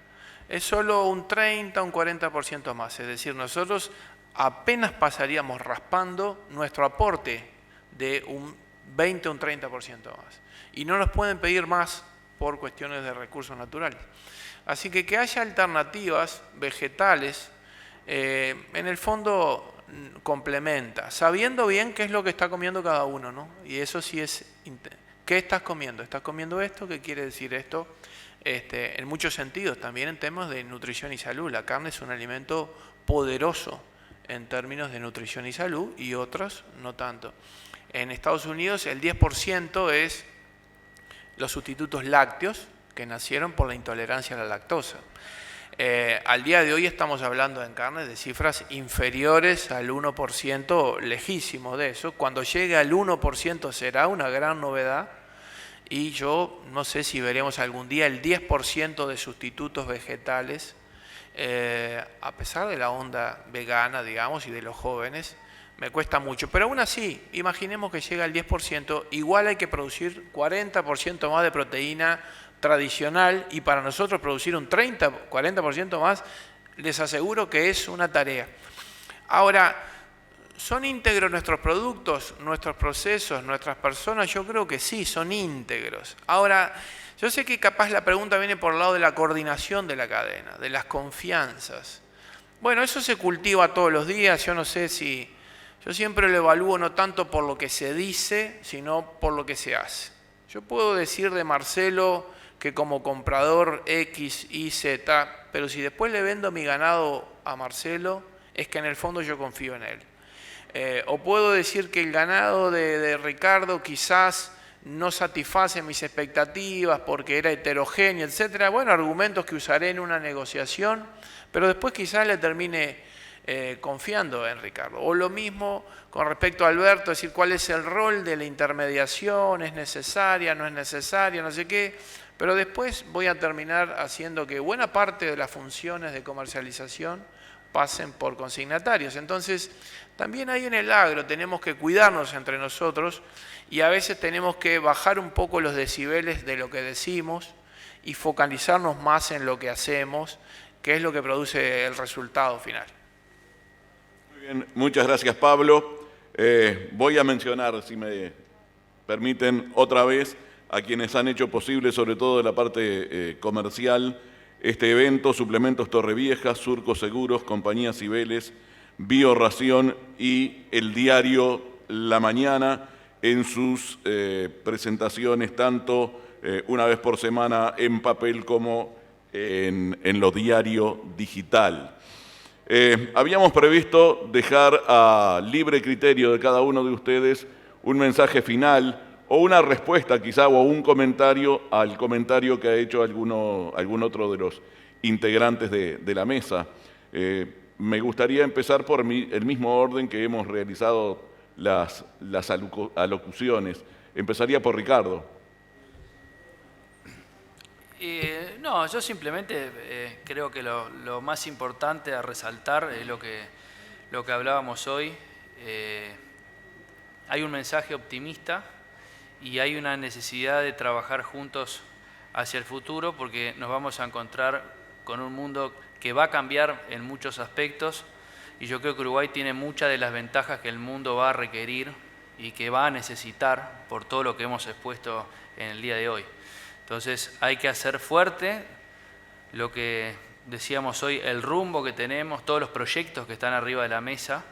es solo un 30, un 40% más. Es decir, nosotros apenas pasaríamos raspando nuestro aporte de un 20 o un 30% más. Y no nos pueden pedir más por cuestiones de recursos naturales. Así que haya alternativas vegetales, en el fondo complementa, sabiendo bien qué es lo que está comiendo cada uno, ¿no? Y eso sí es... ¿Qué estás comiendo? ¿Estás comiendo esto? ¿Qué quiere decir esto? En muchos sentidos, también en temas de nutrición y salud. La carne es un alimento poderoso en términos de nutrición y salud y otros no tanto. En Estados Unidos el 10% es los sustitutos lácteos que nacieron por la intolerancia a la lactosa. Al día de hoy estamos hablando en carne de cifras inferiores al 1%, lejísimos de eso. Cuando llegue al 1% será una gran novedad y yo no sé si veremos algún día el 10% de sustitutos vegetales, a pesar de la onda vegana, digamos, y de los jóvenes. Me cuesta mucho, pero aún así, imaginemos que llega al 10%, igual hay que producir 40% más de proteína tradicional y para nosotros producir un 30, 40% más, les aseguro que es una tarea. Ahora, ¿son íntegros nuestros productos, nuestros procesos, nuestras personas? Yo creo que sí, son íntegros. Ahora, yo sé que capaz la pregunta viene por el lado de la coordinación de la cadena, de las confianzas. Bueno, eso se cultiva todos los días, yo no sé si... Yo siempre lo evalúo no tanto por lo que se dice, sino por lo que se hace. Yo puedo decir de Marcelo que como comprador X, Y, Z, pero si después le vendo mi ganado a Marcelo, es que en el fondo yo confío en él. O puedo decir que el ganado de Ricardo quizás no satisface mis expectativas porque era heterogéneo, etc. Bueno, argumentos que usaré en una negociación, pero después quizás le termine... confiando en Ricardo. O lo mismo con respecto a Alberto, decir cuál es el rol de la intermediación, es necesaria, no es necesaria, no sé qué, pero después voy a terminar haciendo que buena parte de las funciones de comercialización pasen por consignatarios. Entonces, también ahí en el agro tenemos que cuidarnos entre nosotros y a veces tenemos que bajar un poco los decibeles de lo que decimos y focalizarnos más en lo que hacemos, que es lo que produce el resultado final. Bien, muchas gracias, Pablo. Voy a mencionar, si me permiten, otra vez a quienes han hecho posible, sobre todo de la parte comercial, este evento: Suplementos Torrevieja, Surco Seguros, Compañía Cibeles, Bioración y el diario La Mañana en sus presentaciones, tanto una vez por semana en papel como en lo diario digital. Habíamos previsto dejar a libre criterio de cada uno de ustedes un mensaje final o una respuesta quizá o un comentario al comentario que ha hecho algún otro de los integrantes de la mesa. Me gustaría empezar por el mismo orden que hemos realizado las alocuciones. Empezaría por Ricardo. No, yo simplemente creo que lo más importante a resaltar es lo que hablábamos hoy. Hay un mensaje optimista y hay una necesidad de trabajar juntos hacia el futuro, porque nos vamos a encontrar con un mundo que va a cambiar en muchos aspectos, y yo creo que Uruguay tiene muchas de las ventajas que el mundo va a requerir y que va a necesitar por todo lo que hemos expuesto en el día de hoy. Entonces hay que hacer fuerte lo que decíamos hoy, el rumbo que tenemos, todos los proyectos que están arriba de la mesa,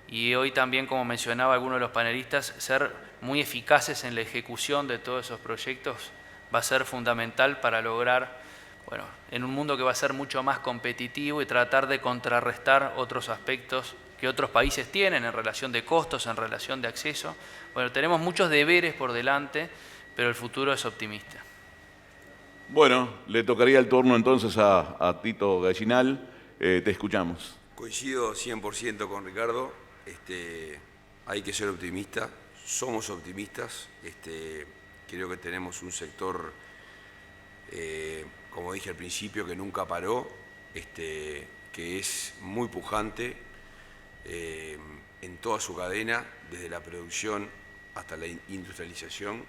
y hoy también, como mencionaba alguno de los panelistas, ser muy eficaces en la ejecución de todos esos proyectos va a ser fundamental para lograr, bueno, en un mundo que va a ser mucho más competitivo, y tratar de contrarrestar otros aspectos que otros países tienen en relación de costos, en relación de acceso. Bueno, tenemos muchos deberes por delante, pero el futuro es optimista. Bueno, le tocaría el turno entonces a Tito Gallinal. Te escuchamos. Coincido 100% con Ricardo. Hay que ser optimista. Somos optimistas. Creo que tenemos un sector, como dije al principio, que nunca paró, que es muy pujante en toda su cadena, desde la producción hasta la industrialización.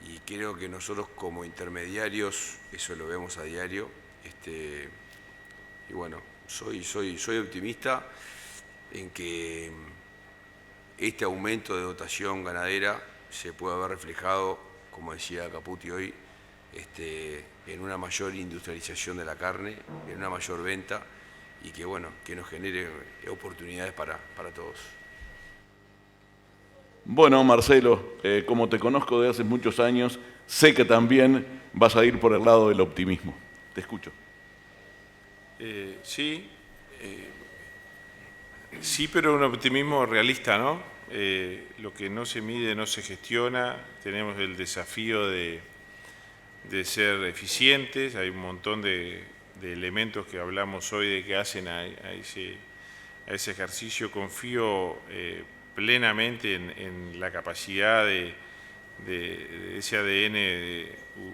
Y creo que nosotros como intermediarios eso lo vemos a diario. Y bueno, soy optimista en que este aumento de dotación ganadera se puede ver reflejado, como decía Caputi hoy, en una mayor industrialización de la carne, en una mayor venta, y que bueno, que nos genere oportunidades para todos. Bueno, Marcelo, como te conozco de hace muchos años, sé que también vas a ir por el lado del optimismo. Te escucho. Sí, pero un optimismo realista, ¿no? Lo que no se mide no se gestiona. Tenemos el desafío de ser eficientes. Hay un montón de elementos que hablamos hoy de que hacen a ese ejercicio. Confío plenamente en la capacidad de ese ADN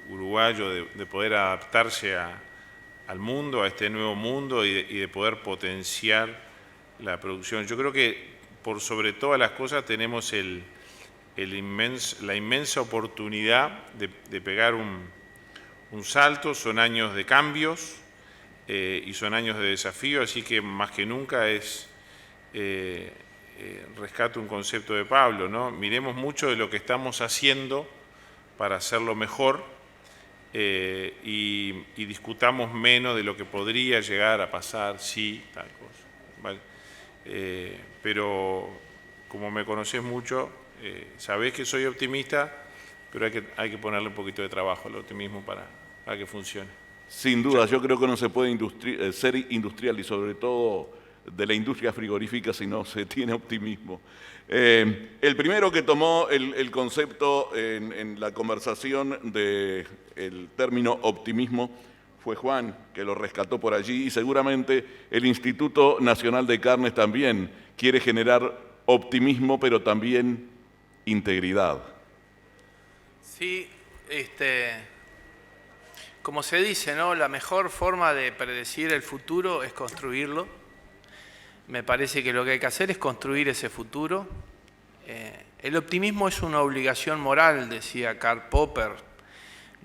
uruguayo de poder adaptarse al mundo, a este nuevo mundo, y de poder potenciar la producción. Yo creo que por sobre todas las cosas tenemos la inmensa oportunidad de pegar un salto. Son años de cambios y son años de desafío, así que más que nunca rescato un concepto de Pablo, ¿no? Miremos mucho de lo que estamos haciendo para hacerlo mejor, y discutamos menos de lo que podría llegar a pasar si tal cosa, ¿vale? Pero como me conocés mucho, sabés que soy optimista, pero hay que ponerle un poquito de trabajo al optimismo para que funcione. Sin duda, yo creo que no se puede ser industrial, y sobre todo de la industria frigorífica, si no se tiene optimismo. El primero que tomó el concepto en la conversación del término optimismo fue Juan, que lo rescató por allí, y seguramente el Instituto Nacional de Carnes también quiere generar optimismo, pero también integridad. Sí, como se dice, ¿no? La mejor forma de predecir el futuro es construirlo. Me parece que lo que hay que hacer es construir ese futuro. El optimismo es una obligación moral, decía Karl Popper.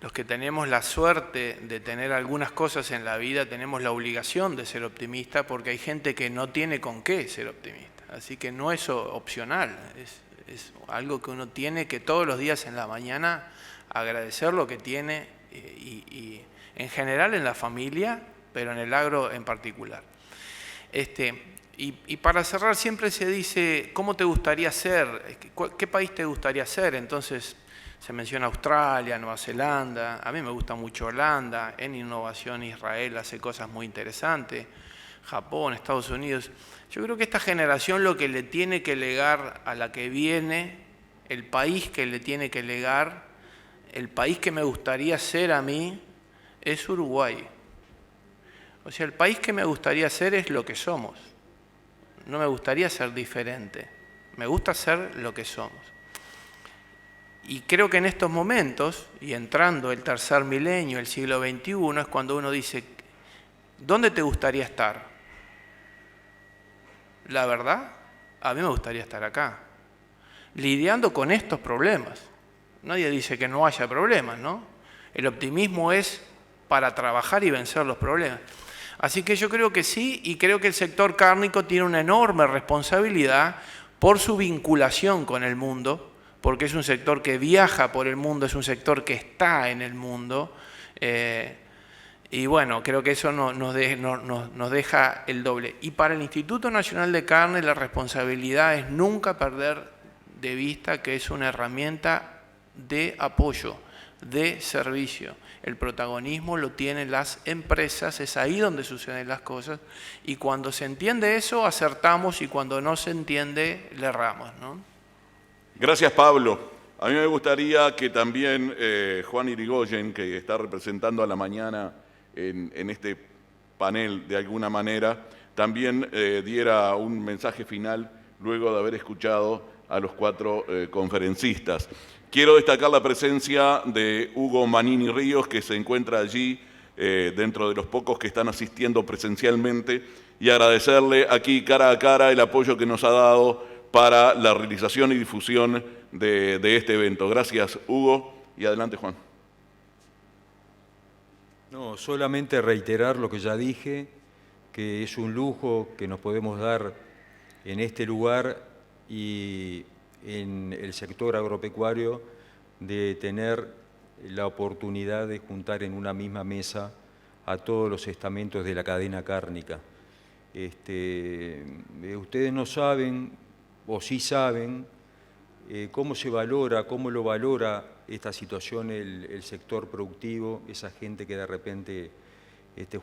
Los que tenemos la suerte de tener algunas cosas en la vida tenemos la obligación de ser optimista, porque hay gente que no tiene con qué ser optimista. Así que no es opcional, es algo que uno tiene que todos los días en la mañana agradecer lo que tiene, y en general en la familia, pero en el agro en particular. Y para cerrar, siempre se dice, ¿cómo te gustaría ser? ¿Qué país te gustaría ser? Entonces se menciona Australia, Nueva Zelanda. A mí me gusta mucho Holanda. En innovación Israel hace cosas muy interesantes. Japón, Estados Unidos. Yo creo que esta generación lo que le tiene que legar a la que viene, el país que le tiene que legar, el país que me gustaría ser a mí, es Uruguay. O sea, el país que me gustaría ser es lo que somos. No me gustaría ser diferente. Me gusta ser lo que somos. Y creo que en estos momentos, y entrando el tercer milenio, el siglo XXI, es cuando uno dice, ¿dónde te gustaría estar? La verdad, a mí me gustaría estar acá, lidiando con estos problemas. Nadie dice que no haya problemas, ¿no? El optimismo es para trabajar y vencer los problemas. Así que yo creo que sí, y creo que el sector cárnico tiene una enorme responsabilidad por su vinculación con el mundo, porque es un sector que viaja por el mundo, es un sector que está en el mundo, y bueno, creo que eso nos deja el doble. Y para el Instituto Nacional de Carne la responsabilidad es nunca perder de vista que es una herramienta de apoyo, de servicio. El protagonismo lo tienen las empresas, es ahí donde suceden las cosas, y cuando se entiende eso acertamos y cuando no se entiende le erramos, ¿no? Gracias, Pablo. A mí me gustaría que también Juan Irigoyen, que está representando a la mañana en este panel de alguna manera, también diera un mensaje final luego de haber escuchado a los 4 conferencistas. Quiero destacar la presencia de Hugo Manini Ríos, que se encuentra allí dentro de los pocos que están asistiendo presencialmente, y agradecerle aquí cara a cara el apoyo que nos ha dado para la realización y difusión de este evento. Gracias, Hugo, y adelante, Juan. No, solamente reiterar lo que ya dije, que es un lujo que nos podemos dar en este lugar y en el sector agropecuario de tener la oportunidad de juntar en una misma mesa a todos los estamentos de la cadena cárnica. Ustedes no saben, o sí saben, cómo se valora, cómo lo valora esta situación el sector productivo, esa gente que de repente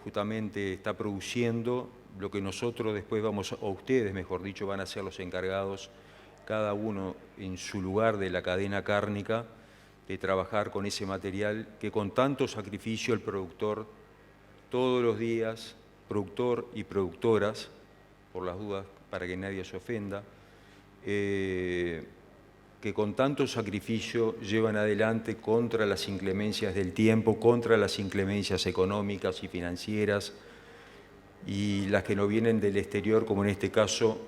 justamente está produciendo lo que nosotros después vamos, o ustedes mejor dicho, van a ser los encargados, cada uno en su lugar de la cadena cárnica, de trabajar con ese material que con tanto sacrificio el productor, todos los días, productor y productoras, por las dudas, para que nadie se ofenda, que con tanto sacrificio llevan adelante contra las inclemencias del tiempo, contra las inclemencias económicas y financieras, y las que no vienen del exterior, como en este caso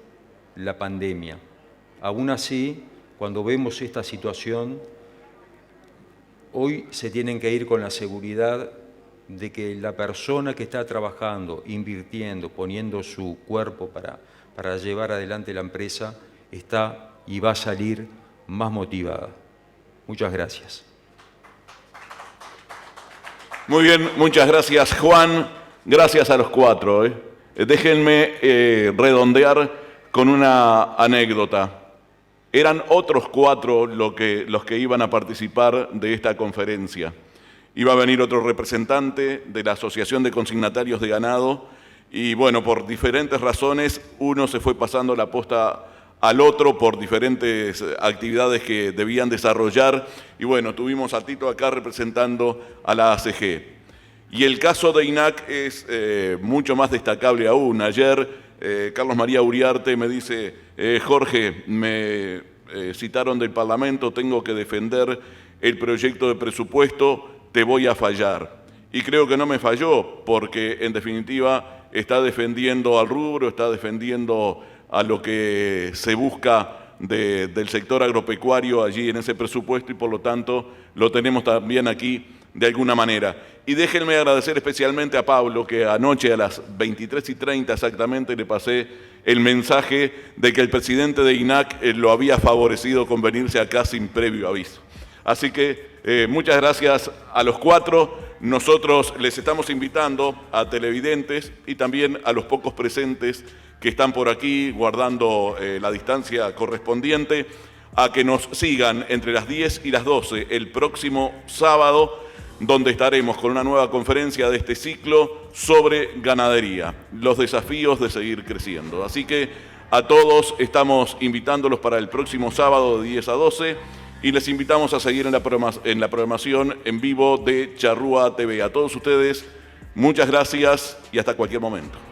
la pandemia. Aún así, cuando vemos esta situación, hoy se tienen que ir con la seguridad de que la persona que está trabajando, invirtiendo, poniendo su cuerpo para llevar adelante la empresa, está y va a salir más motivada. Muchas gracias. Muy bien, muchas gracias, Juan. Gracias a los 4. Déjenme redondear con una anécdota. Eran otros 4 los que iban a participar de esta conferencia. Iba a venir otro representante de la Asociación de Consignatarios de Ganado y, bueno, por diferentes razones, uno se fue pasando la posta al otro por diferentes actividades que debían desarrollar. Y, bueno, tuvimos a Tito acá representando a la ACG. Y el caso de INAC es mucho más destacable aún. Ayer Carlos María Uriarte me dice, Jorge, me citaron del Parlamento, tengo que defender el proyecto de presupuesto, te voy a fallar. Y creo que no me falló, porque en definitiva está defendiendo al rubro, está defendiendo a lo que se busca del sector agropecuario allí en ese presupuesto, y por lo tanto lo tenemos también aquí de alguna manera. Y déjenme agradecer especialmente a Pablo, que anoche a las 23:30 exactamente le pasé el mensaje de que el presidente de INAC lo había favorecido con venirse acá sin previo aviso. Así que muchas gracias a los 4. Nosotros les estamos invitando a televidentes y también a los pocos presentes que están por aquí guardando la distancia correspondiente, a que nos sigan entre las 10 y las 12 el próximo sábado, donde estaremos con una nueva conferencia de este ciclo sobre ganadería, los desafíos de seguir creciendo. Así que a todos estamos invitándolos para el próximo sábado de 10 a 12. y les invitamos a seguir en la programación en vivo de Charrúa TV. A todos ustedes, muchas gracias y hasta cualquier momento.